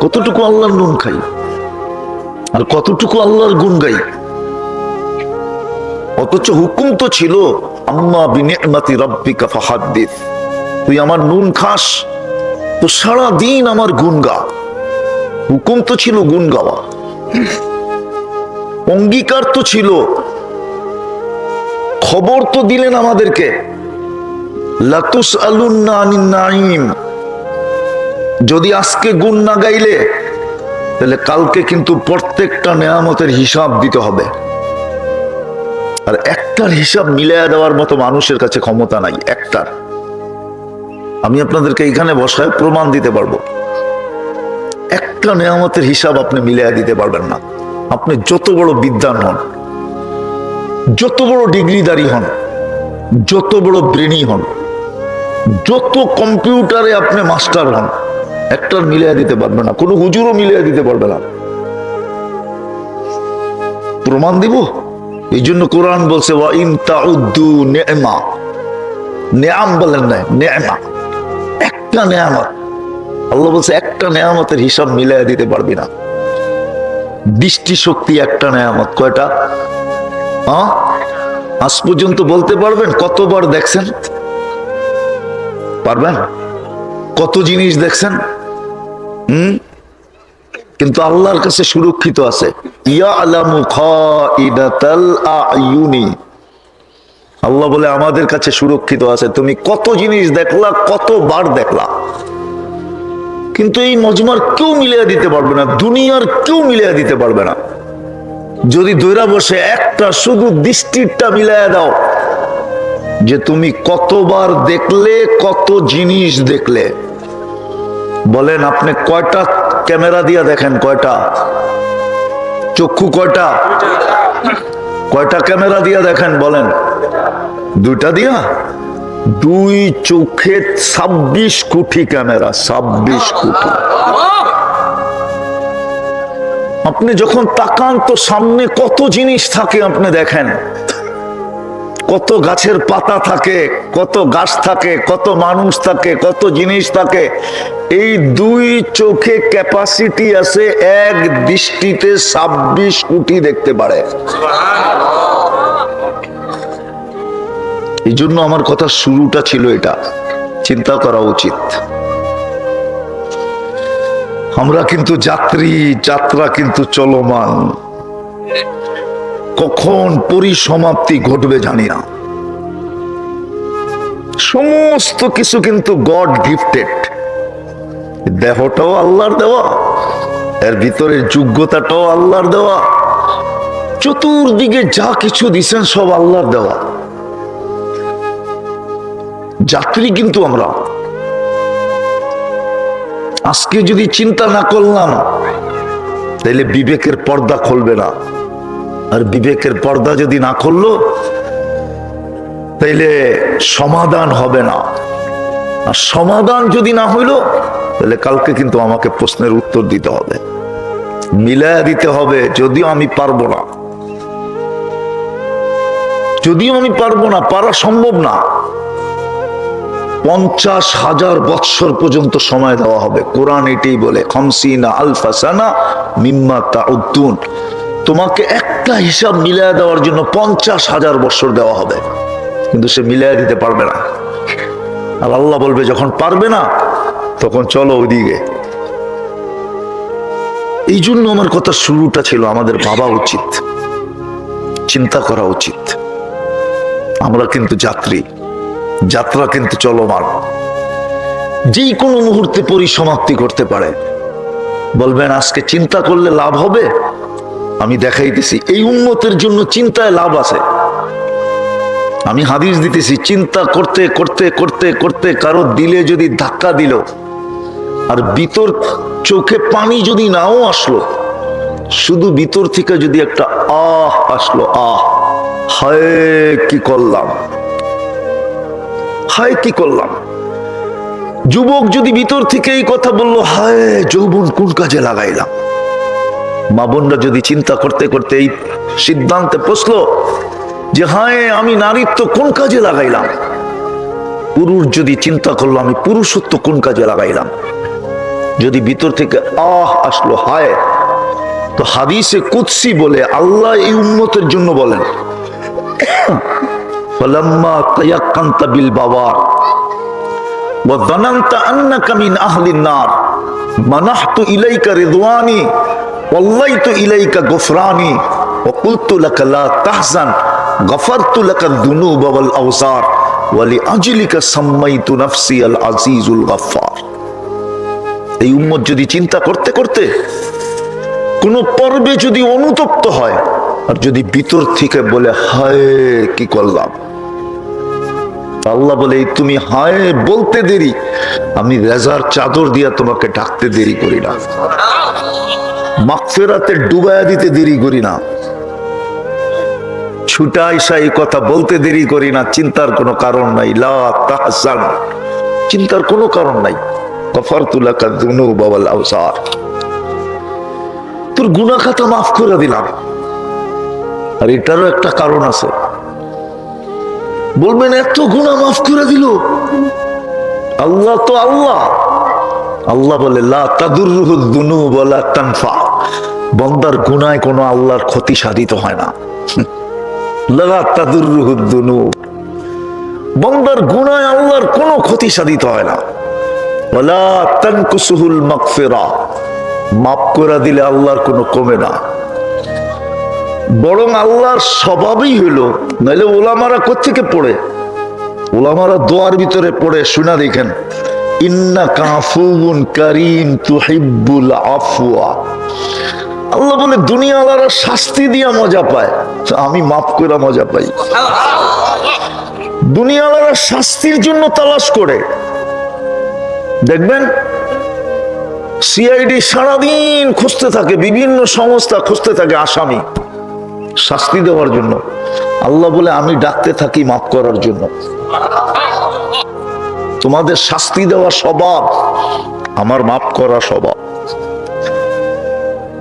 কতটুকু আল্লাহর নুন খাই আর কতটুকু আল্লাহর গুণ গাই। অথচ হুকুম তো ছিল আম্মা বিনি'মাতি রাব্বিকা ফাহাদ্দিস, তুই আমার নুন খাস তো সারা দিন আমার গুণ গা। হুকুম তো ছিল গুণ গাওয়া, অঙ্গীকার তো ছিল খবর তো দিলেন আমাদেরকে, লাতুসআলুন্না আনিন নাঈম। যদি আজকে গুণ না গাইলে তাহলে কালকে কিন্তু প্রত্যেকটা নেয়ামতের হিসাব দিতে হবে। আর একটার হিসাব মিলাইয়া দেওয়ার মতো মানুষের কাছে ক্ষমতা নাই। একটার আমি আপনাদেরকে এখানে বসায় প্রমাণ দিতে পারবো, একটা নেয়ামতের হিসাব আপনি মিলাইয়া দিতে পারবেন না। আপনি যত বড় বিদ্বান হন, যত বড় ডিগ্রিধারী হন, যত বড় ব্রেনি হন, যত কম্পিউটারে আপনি মাস্টার হন, একটার মিলিয়ে দিতে পারবে না। কোনো হুজুরও মিলিয়ে দিতে পারবে না। প্রমাণ দিব। এই জন্য কোরআন বলছে ওয়া ইন তাউদ্দু নি'মা, নিয়াম বলেন না, নি'মা, একটা নিয়ামত। আল্লাহ বলছে একটা নিয়ামতের হিসাব মিলিয়ে দিতে পারবি না। দৃষ্টি শক্তি একটা নিয়ামত। কয়টা? আজ পর্যন্ত বলতে পারবেন কতবার দেখছেন? পারবেন? কত জিনিস দেখছেন? কিন্তু আল্লাহর কাছে সুরক্ষিত আছে। ইয়ালামু খাইনাতাল আয়ুনি, আল্লাহ বলে আমাদের কাছে সুরক্ষিত আছে। তুমি কত জিনিস দেখলা, কতবার দেখলা, কিন্তু এই মজমার কেউ মিলিয়ে দিতে পারবে না, দুনিয়ার কেউ মিলিয়ে দিতে পারবে না। যদি দৈরা বসে একটা শুধু দৃষ্টিটা মিলাইয়া দাও যে তুমি কতবার দেখলে, কত জিনিস দেখলে। বলেন আপনি কয়টা ক্যামেরা দিয়া দেখেন? কয়টা চক্ষু? কয়টা? কয়টা ক্যামেরা দিয়া দেখেন? বলেন। দুইটা দিয়া? দুই চোখে 26 কোটি ক্যামেরা, 26 কোটি। আপনি যখন তাকান তো সামনে কত জিনিস থাকে আপনি দেখেন। কত গাছের পাতা থাকে, কত গাছ থাকে, কত মানুষ থাকে, কত জিনিস থাকে। এই দুই চোখে ক্যাপাসিটি আছে এক দৃষ্টিতে 26 কোটি দেখতে পারে। এই জন্য আমার কথা শুরুটা ছিল এটা, চিন্তা করা উচিত। আমরা কিন্তু যাত্রী, যাত্রা কিন্তু চলমান। কখন পরিসমাপ্তি ঘটবে জানি না। সমস্ত কিছু কিন্তু গড গিফটেড। দেহটাও আল্লাহর দেওয়া, এর ভিতরের যোগ্যতাটাও আল্লাহর দেওয়া, চতুর্দিকে যা কিছু দিছেন সব আল্লাহর দেওয়া। যাত্রী কিন্তু আমরা। আজকে যদি চিন্তা না করলাম তাহলে বিবেকের পর্দা খুলবে না। আর বিবেকের পর্দা যদি না খুললো তাইলে সমাধান হবে না। আর সমাধান যদি না হইল তাহলে কালকে কিন্তু আমাকে প্রশ্নের উত্তর দিতে হবে, মিলায়া দিতে হবে। যদিও আমি পারবো না, যদিও আমি পারবো না, পারা সম্ভব না। 50,000 বৎসর পর্যন্ত সময় দেওয়া হবে। কোরআন এটাই বলে, খামসিনা আলফা সানা মিম্মা তাউদ্দুন। তোমাকে একটা হিসাব মিলায়া দেওয়ার জন্য 50,000 বৎসর দেওয়া হবে, কিন্তু সে মিলায়া দিতে পারবে না। আর আল্লাহ বলবে যখন পারবে না তখন চলো ওইদিকে। এই জন্য আমার কথা শুরুটা ছিল আমাদের ভাবা উচিত, চিন্তা করা উচিত। আমরা কিন্তু যাত্রী, যাত্রা কিন্তু চলমান। যে কোনো মুহূর্তে পরিসমাপ্তি করতে পারে। বলবেন আজকে চিন্তা করলে লাভ হবে? আমি দেখাইতেছি এই উম্মতের জন্য চিন্তায় লাভ আছে। আমি হাদিস দিতেছি, চিন্তা করতে করতে করতে করতে কারো দিলে যদি ধাক্কা দিল আর ভিতর চোখে পানি যদি নাও আসলো, শুধু ভিতর থেকে যদি একটা আহ আসলো, আহ হায় কি করলাম, হায় কি করলাম। যুবক যদি ভিতর থেকে এই কথা বললো, হায় যৌবন কোন কাজে লাগাইলাম। মা বোনরা যদি চিন্তা করতে করতে এই সিদ্ধান্তে পৌঁছলো যে হায় আমি নারীত্ব কোন কাজে লাগাইলাম। পুরুষ যদি চিন্তা করলো আমি পুরুষত্ব কোন কাজে লাগাইলাম, যদি ভিতর থেকে আহ আসলো হায়, তো হাদিসে কুদসি বলে আল্লাহ এই উম্মতের জন্য বলেন, ফালাম্মা তায়াক্কানতা বিল বাওয়ার ওয়া যানানতা আন্নাকা মিন আহলিন নার মানাহতু ইলাইকা রিদওয়ানি ওয়াল্লাইতু ইলাইকা গুফরানি ওয়া কুলতু লাকা লা তাহজান গফারতু লাকা যুনুবা ওয়াল আওসার ওয়া লিআজলিকা সাম্মাইতু নাফসি আল আজিজুল গফফার। এই উম্মত যদি চিন্তা করতে করতে কোন পর্বে যদি অনুতপ্ত হয় আর যদি ভিতর থেকে বলে হায় কি করলাম, আল্লাহ বলে তুমি হায় বলতে দেরি, আমি রেজার চাদর দিয়া তোমাকে ঢাকতে দেরি করি না, মাগফিরাতে ডুবায়া দিতে দেরি করি না, ছুটা আইসা এই কথা বলতে দেরি করি না। চিন্তার কোনো কারণ নাই, লা তাহজান, চিন্তার কোনো কারণ নাই। গফারতু লাকা যুনুবা ওয়াল আওসার, তোর গুনাহ খাতা মাফ করে দিলাম। আর এটারও একটা কারণ আছে। বলবেন এত গুনাহ মাফ করে দিল আল্লাহ, তো আল্লাহ, আল্লাহ বলে লা তাদুররুহু যুনুব ওয়া লা তানফা, বান্দার গুনাহে কোনো আল্লাহর ক্ষতি সাধিত হয় না। লা তাদুররুহু যুনুব, বান্দার গুনাহে আল্লাহর কোনো ক্ষতি সাধিত হয় না। ওয়া লা তানকুসুহুল মাগফিরা, মাফ করে দিলে আল্লাহর কোনো কমে না, বরং আল্লাহর স্বভাবই হইলো। নাইলে ওলামারা কোত্থেকে পড়ে? ওলামারা দোয়ার ভিতরে পড়ে, শুনা দেখেন, ইন্নাকা আফুউন কারীম তুহিব্বুল আফওয়া। আল্লাহ বলে দুনিয়াওয়ালারা শাস্তি দিয়া মজা পায়, আমি মাফ করে মজা পাই। দুনিয়াওয়ালারা শাস্তির জন্য তালাশ করে, দেখবেন সিআইডি সারাদিন খুঁজতে থাকে, বিভিন্ন সংস্থা খুঁজতে থাকে আসামি শাস্তি দেওয়ার জন্য। আল্লাহ বলে আমি ডাকতে থাকি মাফ করার জন্য। তোমাদের শাস্তি দেওয়া স্বভাব, আমার মাফ করা স্বভাব।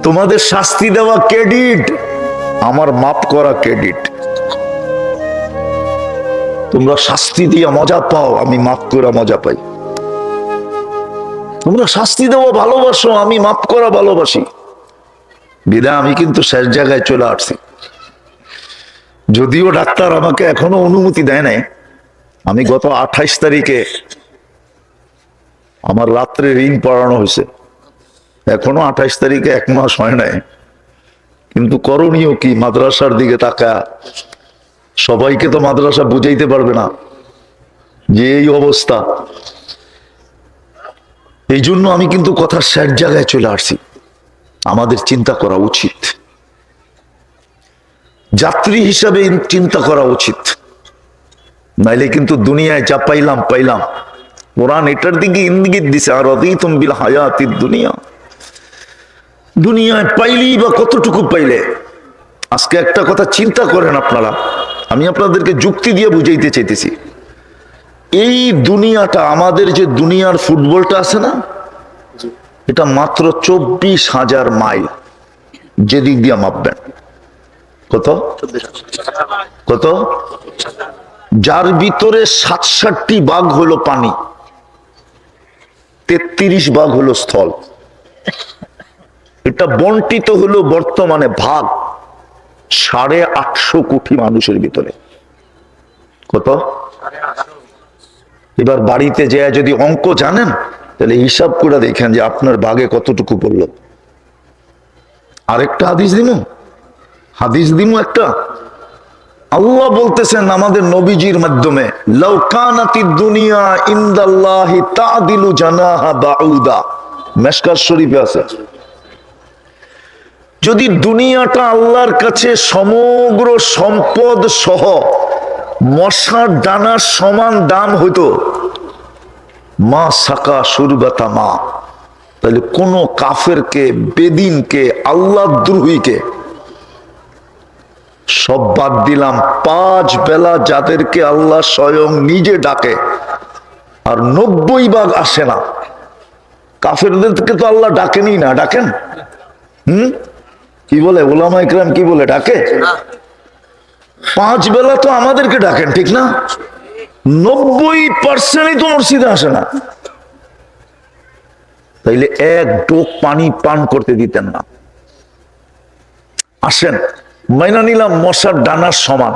তোমাদের শাস্তি দেওয়া ক্রেডিট, আমার মাফ করা ক্রেডিট। তোমরা শাস্তি দিয়ে মজা পাও, আমি মাফ করা মজা পাই। তোমরা শাস্তি দেওয়া ভালোবাসো, আমি মাফ করা ভালোবাসি। বিদায় আমি কিন্তু শেষ জায়গায় চলে আসছি। যদিও ডাক্তার আমাকে এখনো অনুমতি দেয় নাই। আমি গত 28 তারিখে আমার রাত্রে ঋণ পড়ানো হয়েছে, এখনো 28 তারিখে 1 মাস হয় নাই। কিন্তু করণীয় কি? মাদ্রাসার দিকে তাকা। সবাইকে তো মাদ্রাসা বুঝাইতে পারবে না যে এই অবস্থা। এই জন্য আমি কিন্তু কথার শেষ জায়গায় চলে আসছি। আমাদের চিন্তা করা উচিত, যাত্রী হিসাবে চিন্তা করা উচিত। নাইলে কিন্তু দুনিয়ায় যা পাইলাম পাইলাম। কোরআন এটার দিকে ইঙ্গিত দিছে, আর রাদিতুম বিল হায়াতিদ দুনিয়া। দুনিয়ায় পাইলেই বা কতটুকু পাইলে? আজকে একটা কথা চিন্তা করেন আপনারা, আমি আপনাদেরকে যুক্তি দিয়ে বুঝাইতে চাইতেছি। এই দুনিয়াটা, আমাদের যে দুনিয়ার ফুটবলটা আছে না, এটা মাত্র 24,000 মাইল। যেদিক দিয়ে মাপবেন কত কত, যার ভিতরে 67টি ভাগ হলো পানি, 33 ভাগ হলো স্থল। এটা বন্টিত হলো বর্তমানে ভাগ 850 কোটি মানুষের ভিতরে। কত? এবার বাড়িতে যায় যদি অঙ্ক জানেন, তাহলে হিসাব করে দেখেন যে আপনার ভাগে কতটুকু পড়লো। আরেকটা হাদিস দিমু একটা। আল্লাহ বলতেছেন আমাদের নবীজির মাধ্যমে, লাউ কানাতিদ দুনিয়া ইনদাল্লাহি তাদিলু জানাহা বাউদা, মিশকাত শরীফে আছে। যদি দুনিয়াটা আল্লাহর কাছে সমগ্র সম্পদ সহ মশার ডানার সমান দাম হইতো, মা সাকা সুরবাতা মা, তাহলে কোন কাফেরকে, বেদিনকে, আল্লাহ দ্রোহীকে সব বাদ দিলাম। 5 বেলা যাদেরকে আল্লাহ স্বয়ং নিজে ডাকে, আর 90 ভাগ আসে না। কাফেরদেরকে তো আল্লাহ ডাকেনি না, ডাকেন? কি বলে উলামা ইকরাম, কি বলে ডাকে? 5 বেলা তো আমাদেরকে ডাকেন, ঠিক না? 90% তো মসজিদে আসে না। তাইলে এক ডোক পানি পান করতে দিতেন না। আসেন, মাইনা নিলাম মশার ডানার সমান।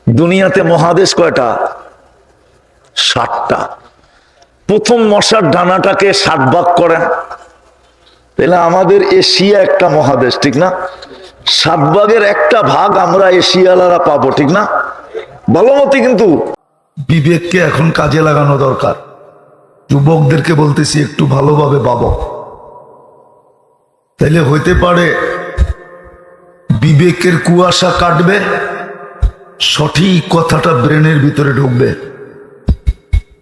দুনিয়াতে মহাদেশ কয়টা? 60টা। প্রথম মশার ডানাটাকে 60 ভাগ করেন, তাহলে আমাদের এশিয়া একটা মহাদেশ, ঠিক না? 7 ভাগের 1টা ভাগ আমরা এশিয়ালারা পাবো, ঠিক না? ভালো মতে কিন্তু বিবেককে এখন কাজে লাগানো দরকার। যুবকদেরকে বলতেছি একটু ভালোভাবে ভাবো, তাইলে হইতে পারে বিবেকের কুয়াশা কাটবে, সঠিক কথাটা ব্রেনের ভিতরে ঢুকবে।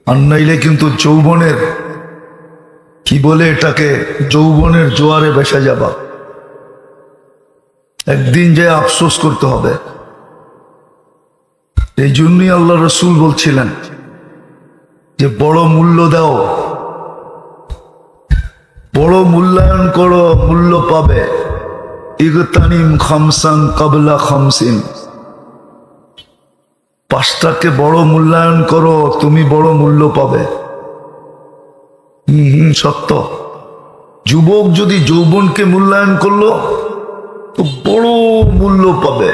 আর নাইলে কিন্তু যৌবনের কি বলে এটাকে, যৌবনের জোয়ারে ভেসে যাবা, একদিন যে আফসোস করতে হবে। এই জন্যই আল্লাহ রসুল বলছিলেন যে বড় মূল্য দাও, বড় মূল্যায়ন করো, মূল্য পাবে। ইগতানিম খামসান কাবলা খামসিন, 5টাকে বড় মূল্যায়ন করো, তুমি বড় মূল্য পাবে। সত্য। যুবক যদি যৌবনকে মূল্যায়ন করলো তো বড় মূল্য পাবে,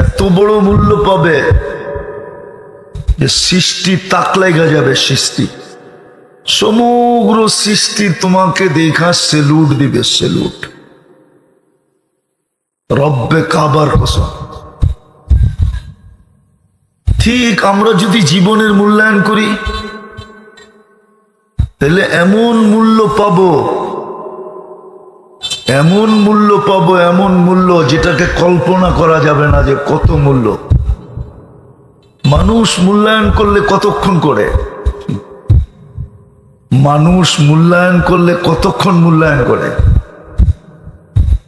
এত বড় মূল্য পাবে যে সৃষ্টি তাক লাগা যাবে। সৃষ্টি, সমগ্র সৃষ্টি তোমাকে দেখা সেলুট দিবে, সেলুট। রব্বে কাবার কসম। ঠিক আমরা যদি জীবনের মূল্যায়ন করি তাহলে এমন মূল্য পাবো, এমন মূল্য পাবো, এমন মূল্য যেটাকে কল্পনা করা যাবে না যে কত মূল্য। মানুষ মূল্যায়ন করলে কতক্ষণ করে, মানুষ মূল্যায়ন করলে কতক্ষণ মূল্যায়ন করে,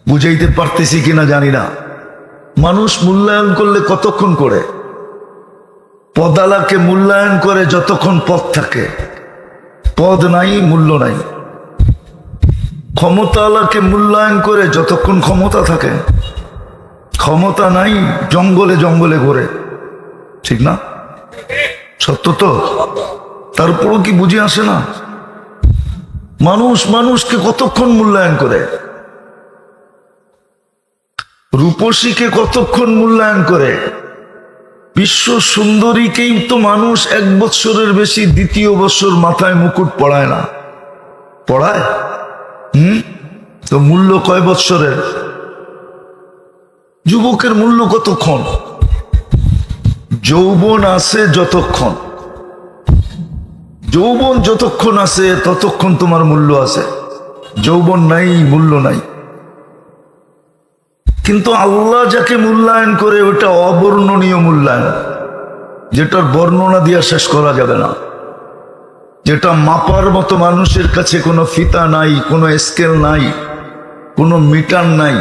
বুঝাইতে পারতেছি কিনা জানি না। মানুষ মূল্যায়ন করলে কতক্ষণ করে, পদালাকে মূল্যায়ন করে যতক্ষণ পদ থাকে, পদ নাই মূল্য নাই। ক্ষমতাওয়ালাকে মূল্যায়ন করে যতক্ষণ ক্ষমতা থাকে, ক্ষমতা নাই জঙ্গলে জঙ্গলে ঘোরে, ঠিক না? সত্য তো? তারপরও কি বুঝে আসে না? মানুষ মানুষকে কতক্ষণ মূল্যায়ন করে, রূপসীকে কতক্ষণ মূল্যায়ন করে, বিশ্ব সুন্দরীকেই তো মানুষ 1 বৎসরের বেশি 2য় বৎসর মাথায় মুকুট পড়ায় না, পড়ায়? তো মূল্য কয় বৎসরের? যুবকের মূল্য কতক্ষণ? যৌবন আছে যতক্ষণ, যৌবন যতক্ষণ আছে ততক্ষণ তোমার মূল্য আছে। যৌবন নাই, মূল্য নাই। কিন্তু আল্লাহ যাকে মূল্যায়ন করে ওটা অবর্ণনীয় মূল্যায়ন, যেটার বর্ণনা দিয়া শেষ করা যাবে না, যেটা মাপার মতো মানুষের কাছে কোনো ফিতা নাই, কোনো স্কেল নাই, কোনো মিটার নাই,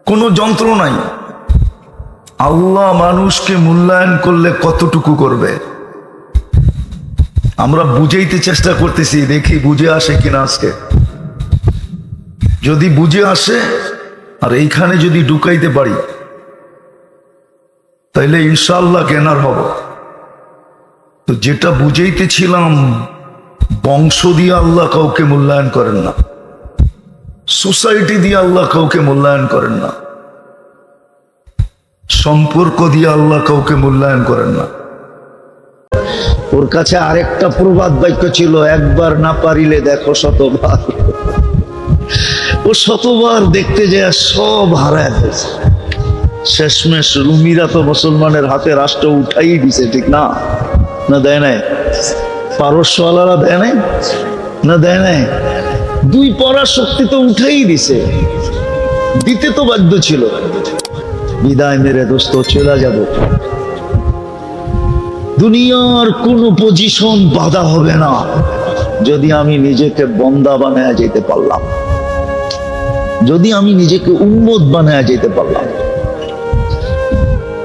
কোনো যন্ত্র নাই। আল্লাহ মানুষকে মূল্যায়ন করলে কতটুকু করবে আমরা বুঝাইতে চেষ্টা করতেছি, দেখি বুঝে আসে কিনা আজকে। যদি বুঝে আসে আর এইখানে যদি ঢুকাইতে পারি তাইলে ইনশাআল্লাহ কেনার হব। তো যেটা বুঝাইতেছিলাম, বংশ দিয়ে আল্লাহ কাউকে মূল্যায়ন করেন না, সোসাইটি দিয়ে আল্লাহ কাউকে মূল্যায়ন করেন না, সম্পর্ক দিয়ে আল্লাহ কাউকে মূল্যায়ন করেন না। ওর কাছে আরেকটা প্রবাদ বাক্য ছিল, একবার না পারিলে দেখো শতবার। ও শতবার দেখতে যায় সব হারায় ফেলছে। শেষমেশ রুমিরা তো মুসলমানের হাতে রাষ্ট্র উঠাই দিছে, ঠিক না? না দেয় নাই? পারস্যওয়ালারা দেয় নাই? না দেয় নাই? 2 পরাশক্তি তো উঠাই দিছে, দিতে তো বাধ্য ছিল। বিদায় মেরে দোস্ত চলে যাব। দুনিয়ার কোন পজিশন বাধা হবে না যদি আমি নিজেকে বন্দা বানায় যেতে পারলাম, যদি আমি নিজেকে উম্মত বানায় যেতে পারলাম।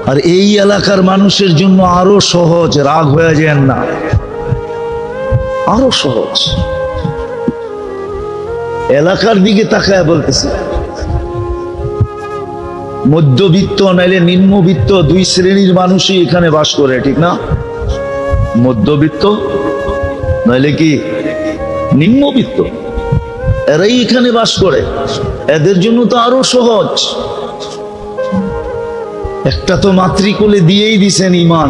আর এই এলাকার মানুষের জন্য আরো সহজ, রাগ হয়ে যায় না, আরো সহজ। এলাকার দিকে তাকায় বলতেছি, মধ্যবিত্ত নাইলে নিম্নবিত্ত 2 শ্রেণীর মানুষই এখানে বাস করে, ঠিক না? মধ্যবিত্ত নাইলে কি নিম্নবিত্ত, এরাই এখানে বাস করে। এদের জন্য তো আরো সহজ। একটা তো মাতৃকুলে দিয়েই দিছেন ইমান,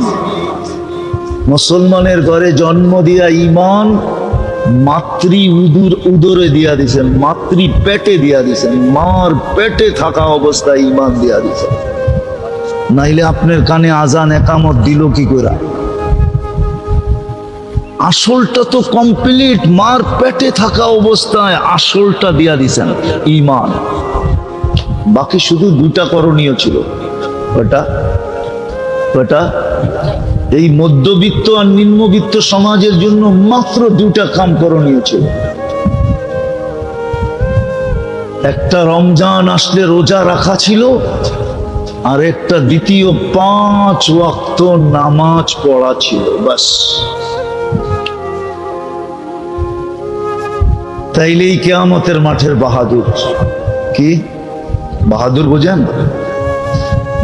মুসলমানের ঘরে জন্ম দিয়া ইমান মাতৃ উদরে দিয়া দিছেন, মাতৃ পেটে দিয়া দিছেন, মার পেটে থাকা অবস্থায় ঈমান দিয়া দিছেন। নাইলে আপনার কানে আজান একামত দিল কি করে? আসলটা তো কমপ্লিট, মার পেটে থাকা অবস্থায় আসলটা দিয়া দিছেন ঈমান। বাকি শুধু দুটা করণীয় ছিল। ওটা এই মধ্যবিত্ত আর নিম্নবিত্ত সমাজের জন্য মাত্র দুটা কাম করণীয় ছিল। একটা রমজান আসলে রোজা রাখা ছিল, আর একটা দ্বিতীয় 5 ওয়াক্ত নামাজ পড়া ছিল, বাস। তাইলেই কিয়ামতের মাঠের বাহাদুর। কি বাহাদুর বোঝেন?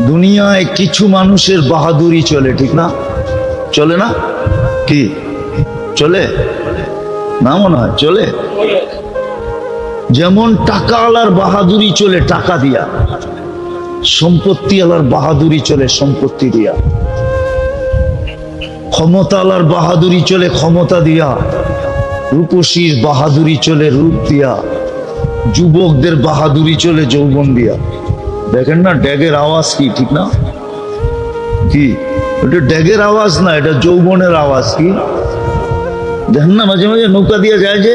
দুনিয়ায় কিছু মানুষের বাহাদুরি চলে, ঠিক না? চলে না? কি চলে না? মনে হয় চলে। যেমন টাকা আলার বাহাদুরি চলে টাকা দিয়া, সম্পত্তি আলার বাহাদুরি চলে সম্পত্তি দিয়া, ক্ষমতা আলার বাহাদুরি চলে ক্ষমতা দিয়া, রূপসীর বাহাদুরি চলে রূপ দিয়া, যুবকদের বাহাদুরি চলে যৌবন দিয়া। দেখেন না ড্যাগের আওয়াজ কি, ঠিক না? কি এটা ড্যাগের আওয়াজ না, এটা যৌবনের আওয়াজ। কি দেখেন না মাঝে মাঝে নৌকা দিয়ে যায় যে,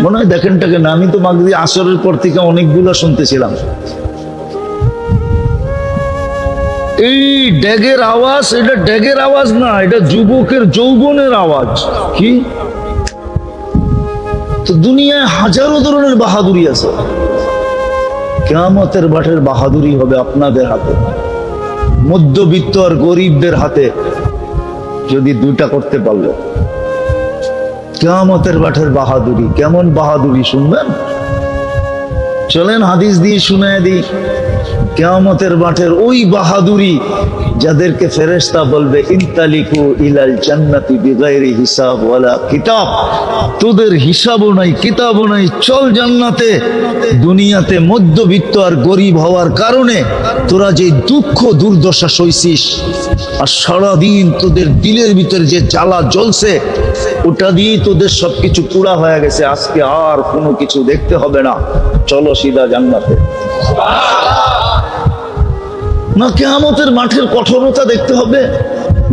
মনে হয় দেখেন টাকে না। আমি তো মাগরিব আসরের পর থেকে অনেকগুলো শুনতেছিলাম। এই ড্যাগের আওয়াজ, এটা ড্যাগের আওয়াজ না, এটা যুবকের যৌবনের আওয়াজ। কি তো দুনিয়ায় হাজারো ধরনের বাহাদুরি আছে, কিয়ামতের মাঠের বাহাদুরি হবে আপনাদের হাতে, মধ্যবিত্ত আর গরিবদের হাতে। যদি দুইটা করতে পারলো, কিয়ামতের মাঠের বাহাদুরি। কেমন বাহাদুরি শুনবেন? চলেন হাদিস দিয়ে শুনায় দিই। কিয়ামতের মাঠের ওই বাহাদুরি যাদেরকে ফেরেশতা বলবে ইনতালিকু ইলাল জান্নাতি বিগাইরি হিসাব ওয়ালা কিতাব, তোদের হিসাবও নাই কিতাবও নাই, চল জান্নাতে। দুনিয়াতে মধ্যবিত্ত আর গরিব হওয়ার কারণে তোরা যে দুঃখ দুর্দশা সইছিস, আর সারাদিন তোদের দিলের ভিতরে যে জ্বালা জ্বলছে, ওটা দিয়েই তোদের সবকিছু পুরা হয়ে গেছে। আজকে আর কোনো কিছু দেখতে হবে না, চলো সিধা জান্নাতে। না কিয়ামতের মাঠের কঠোরতা দেখতে হবে,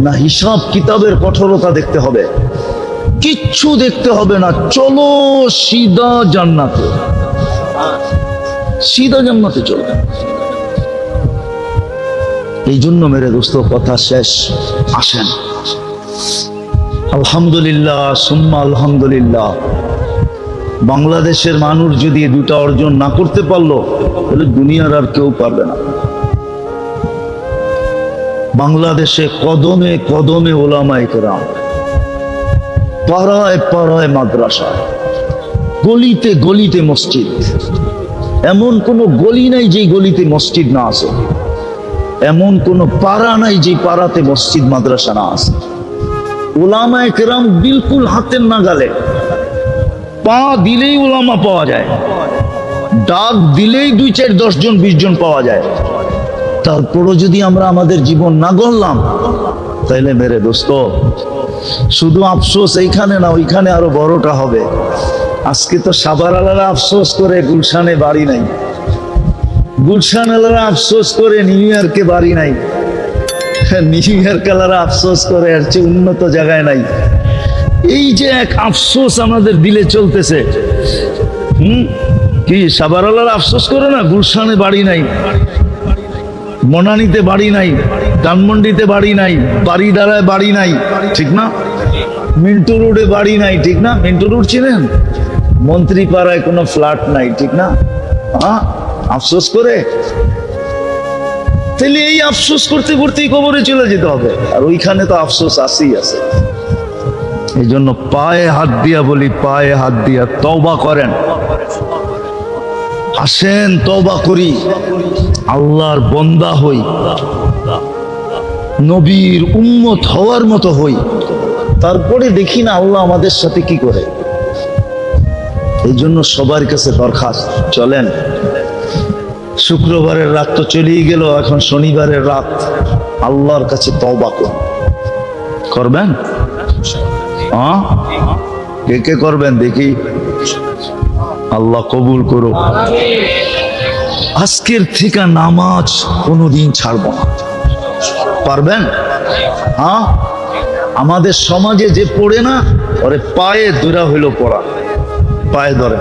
না হিসাব কিতাবের কঠোরতা দেখতে হবে, কিচ্ছু দেখতে হবে না, চলো সিধা জান্নাতে। সিধা জান্নাতে চলো। এই জন্য মেরে দোস্ত কথা শেষ, আসেন আলহামদুলিল্লাহ সুম্মা আলহামদুলিল্লাহ। বাংলাদেশের মানুষ যদি দুটা অর্জন না করতে পারলো, তাহলে দুনিয়ার আর কেউ পারবে না। বাংলাদেশে কদমে কদমে ওলামায়ে কেরাম, পাড়ায় পাড়ায় মাদ্রাসা, গলিতে গলিতে মসজিদ। এমন কোনো গলি নাই যে গলিতে মসজিদ না আছে, এমন কোনো পাড়া নাই যে পাড়াতে মসজিদ মাদ্রাসা না আছে। ওলামায়ে কেরাম বিলকুল হাতের নাগালে, পা দিলেই ওলামা পাওয়া যায়, ডাক দিলেই 2, 4, 10 জন 20 জন পাওয়া যায়। তারপরও যদি আমরা আমাদের জীবন না গড়লাম, তাইলে মেরে দোস্ত শুধু আফসোস এইখানে না, ওইখানে আরো বড়টা হবে। আজকে তো সাভার আলারা আফসোস করে গুলশানে বাড়ি নাই, গুলশান আলারা আফসোস করে নিউ ইয়র্কে বাড়ি নাই, নিউ ইয়র্ক আলারা আফসোস করে আর চেয়ে উন্নত জায়গায় নাই। এই যে এক আফসোস আমাদের দিলে চলতেছে। কি সাভার আলারা আফসোস করে না, গুলশানে বাড়ি নাই, মনানীতে বাড়ি নাই, ধানমন্ডিতে বাড়ি নাই, বাড়িডারায় বাড়ি নাই, ঠিক না? মিন্টু রোডে বাড়ি নাই, ঠিক না? মিন্টু রোড চিনেন? মন্ত্রীপাড়ায় কোনো ফ্ল্যাট নাই, ঠিক না? হ্যাঁ, আফসোস করে। তাহলে এই আফসোস করতে করতেই কবরে চলে যেতে হবে, আর ওইখানে তো আফসোস আসেই আছে। এই জন্য পায়ে হাত দিয়া বলি, পায়ে হাত দিয়া তওবা করেন। আসেন তওবা করি, আল্লাহর বন্দা হই, নবীর উম্মত হওয়ার মতো হই, তারপরে দেখি না আল্লাহ আমাদের সাথে কি করে। এই জন্য সবার কাছে দরখাস্ত, চলেন শুক্রবারের রাত তো চলেই গেল, এখন শনিবারের রাত, আল্লাহর কাছে তওবা করবেন। কে কে করবেন দেখি? আল্লাহ কবুল করো। আজকের থেকে নামাজ কোনোদিন ছাড়বো না। পারবেন? হ্যাঁ, আমাদের সমাজে যে পড়ে না, ওরে পায়ে ধরা হইল পড়া, পায়ে ধরে।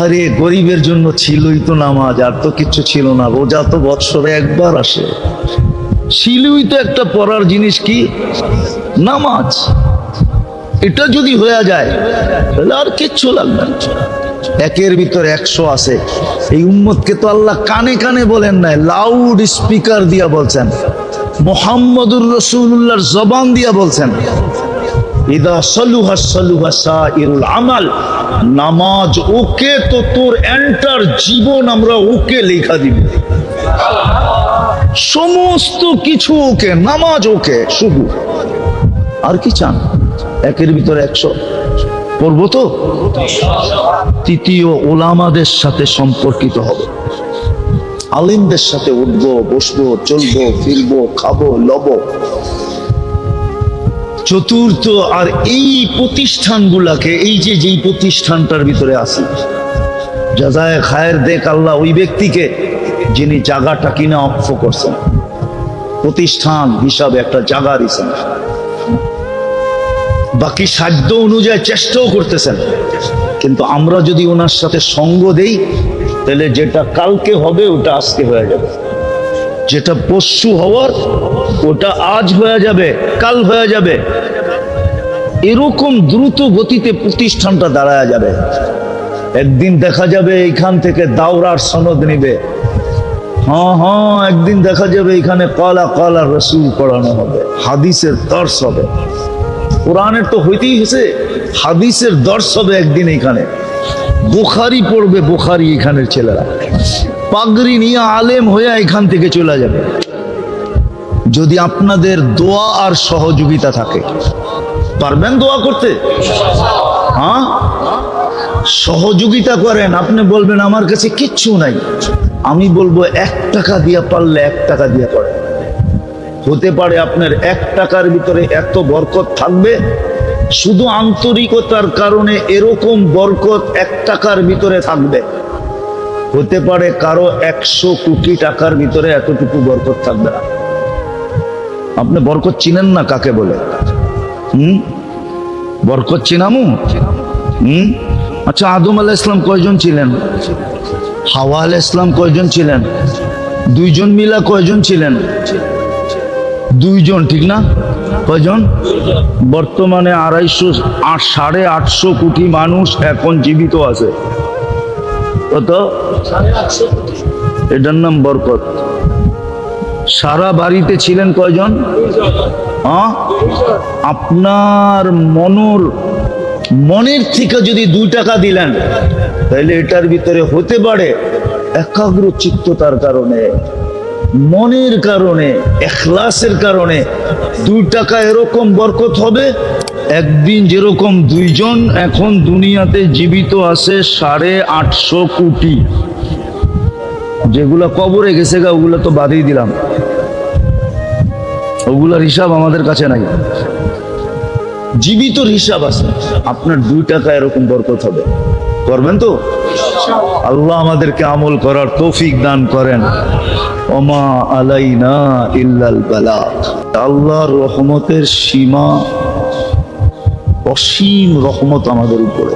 আরে গরিবের জন্য ছিলই তো নামাজ, আর তো কিছু ছিল না। রোজা তো বৎসরে একবার আসে, ছিলই তো একটা পড়ার জিনিস, কি নামাজ। এটা যদি হয়ে যায় তাহলে আর কিচ্ছু লাগবে না। একের ভিতরে 100 আছে। এই উম্মতকে তো আল্লাহ কানে কানে বলেন নাই, লাউড স্পিকার দিয়া বলছেন, মুহাম্মদুর রাসূলুল্লাহর জবান দিয়া বলছেন, ইদা সালুহা সালুহা সাইরুল আমাল। নামাজ ওকে তো তোর এন্টার জীবন আমরা ওকে লেখা দিব। সমস্ত কিছু ওকে, নামাজ ওকে শুধু। আর কি চান? একের ভিতরে 100 পড়বো তো। তৃতীয়, ওলামাদের সাথে সম্পর্কিত হবে, আলিমদের সাথে উঠবো, বসবো, চলবো, ফিরবো, খাবো, লবো। চতুর্থ, আর এই প্রতিষ্ঠানগুলাকে, এই যে যেই প্রতিষ্ঠানটার ভিতরে আছি, জাযায়ে খায়ের দেখ আল্লাহ ওই ব্যক্তিকে যিনি জায়গাটা কিনা অক্ষ করছেন, প্রতিষ্ঠান হিসাবে একটা জায়গা দিয়েছেন, বাকি সাধ্য অনুযায়ী চেষ্টাও করতেছেন। কিন্তু আমরা যদি ওনার সাথে সঙ্গ দেই, তাহলে যেটা কালকে হবে ওটা আজকে হয়ে যাবে, যেটা পরশু হওয়ার ওটা আজ হয়ে যাবে, কাল হয়ে যাবে। এরকম দ্রুত গতিতে প্রতিষ্ঠানটা দাঁড়ায় যাবে। একদিন দেখা যাবে এইখান থেকে দাওরার সনদ নিবে, হ্যাঁ, একদিন দেখা যাবে এখানে কালা কালা রসুল পড়ানো হবে, হাদিসের দর্শ হবে। কোরআনের তো হইতেই হয়েছে, হাদিসের দর্শ হবে একদিন এখানে। বুখারি পড়বে, বুখারি এখানের ছেলেরা পাগড়ি নিয়ে আলেম হয়ে এখান থেকে চলে যাবে, যদি আপনাদের দোয়া আর সহযোগিতা থাকে। পারবেন দোয়া করতে? হ্যাঁ, সহযোগিতা করেন। আপনি বলবেন আমার কাছে কিচ্ছু নাই, আমি বলবো 1 টাকা দিয়া পারলে 1 টাকা দিয়া করেন। হতে পারে আপনার 1 টাকার ভিতরে এত বরকত থাকবে, শুধু আন্তরিকতার কারণে এরকম বরকত 1 টাকার ভিতরে থাকবে। হতে পারে কারো 100 কোটি টাকার ভিতরে এতটুকু বরকত থাকবে না। আপনি বরকত চিনেন না কাকে বলে? বরকত চিনামু? আচ্ছা, আদম আলাইহিস সালাম কয়জন ছিলেন? হাওয়া আলাইহিস সালাম কয়জন ছিলেন? 2 জন মিলা কয়জন ছিলেন? 2 জন, ঠিক না? কয়জন? বর্তমানে 850 কোটি মানুষ এখন জীবিত আছে। কত? এটার নাম বরকত। সারা বাড়িতে ছিলেন কয়জন? আপনার মনের থেকে যদি 2 টাকা দিলেন, তাহলে এটার ভিতরে হতে পারে একাগ্র চিত্ততার কারণে, মনের কারণে, ইখলাসের কারণে 2 টাকা এরকম বরকত হবে। একদিন যেরকম 2 জন এখন দুনিয়াতে জীবিত আছে 850 কোটি, যেগুলা কবরে গেছে গা ওগুলো তো বাদই দিলাম, ওগুলার হিসাব আমাদের কাছে নাই। জীবিতর হিসাব আছে। আপনার 2 টাকা এরকম বরকত হবে। করবেন তো? আল্লাহ আমাদেরকে আমল করার তৌফিক দান করেন। ওমা আলাইনা ইল্লাল বালাগ। আল্লাহর রহমতের সীমা, অসীম রহমত আমাদের উপরে।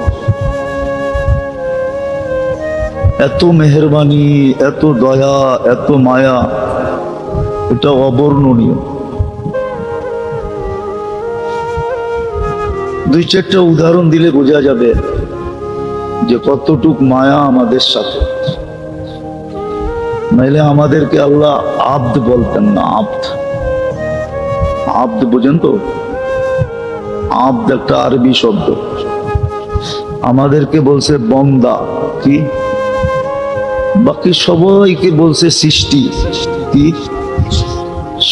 এত মেহেরবানি, এত দয়া, এত মায়া, এটা অবর্ণনীয়। 2-4টা উদাহরণ দিলে বোঝা যাবে যে কতটুক মায়া আমাদের সাথে। নাইলে আমাদেরকে আল্লাহ আব্দ বলতেন না। আব্দ বোঝেন তো? আব্দ একটা আরবি শব্দ। আমাদেরকে বলছে বন্দা, কি? বাকি সবাইকে বলছে সৃষ্টি, কি?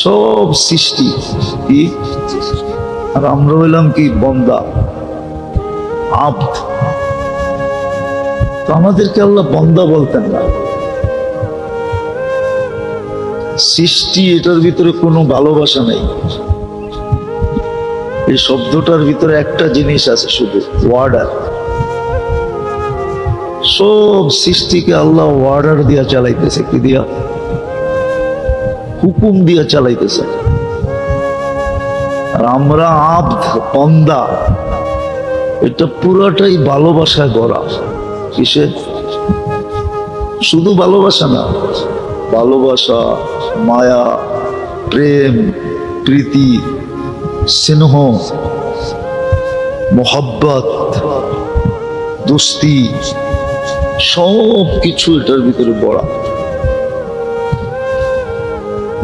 সব সৃষ্টি, কি? আর আমরা হইলাম কি? বন্দা, আব্দ। তো আমাদেরকে আল্লাহ বন্দা বলতেন না। সৃষ্টি, এটার ভিতরে কোনো ভালোবাসা নেই। এই শব্দটার ভিতরে একটা জিনিস আছে, শুধু ওয়ার্ডার। সব সৃষ্টিকে আল্লাহ ওয়ার্ডার দিয়া চালাইতেছে। কি দিয়া? হুকুম দিয়া চালাইতেছে। আর আমরা আব্দ, বান্দা, এটা পুরাটাই ভালোবাসায় গড়া। কিসে? শুধু ভালোবাসা না, ভালোবাসা, মায়া, প্রেম, প্রীতি, স্নেহ, মোহাব্বত, দোস্তি, সব কিছু এটার ভিতরে বড়া।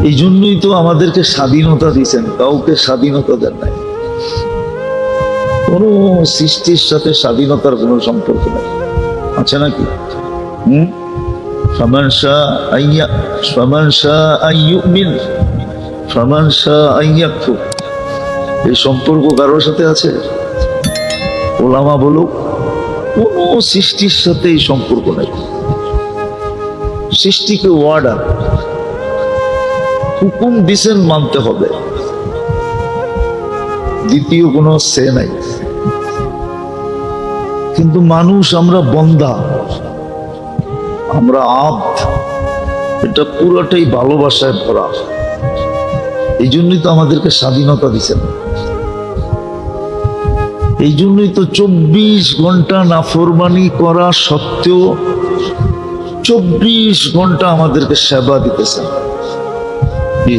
এই জন্যই তো আমাদেরকে স্বাধীনতা দিয়েছেন, কাউকে স্বাধীনতা দেন নাই। কোন সৃষ্টির সাথে স্বাধীনতার কোনো সম্পর্ক নেই, আছে নাকি? ফামান শাআ আন ইউমিন ফামান শাআ আন ইয়াকফুর। এই সম্পর্ক কারোর সাথে আছে? ওলামা বলুক, কোন সৃষ্টির সাথে এই সম্পর্ক নেই। সৃষ্টিকে ওয়ার্ডার, হুকুম দিছেন, মানতে হবে, দ্বিতীয় কোনো সে নাই। কিন্তু মানুষ আমরা বন্দা, আমরা আব্দ, এটা পুরোটাই ভালোবাসায় ভরা। এই জন্যই তো আমাদেরকে স্বাধীনতা দিচ্ছেন। এই জন্যই তো 24 ঘন্টা নাফরমানি করা সত্ত্বেও 24 ঘন্টা আমাদেরকে সেবা দিতেছেন। কি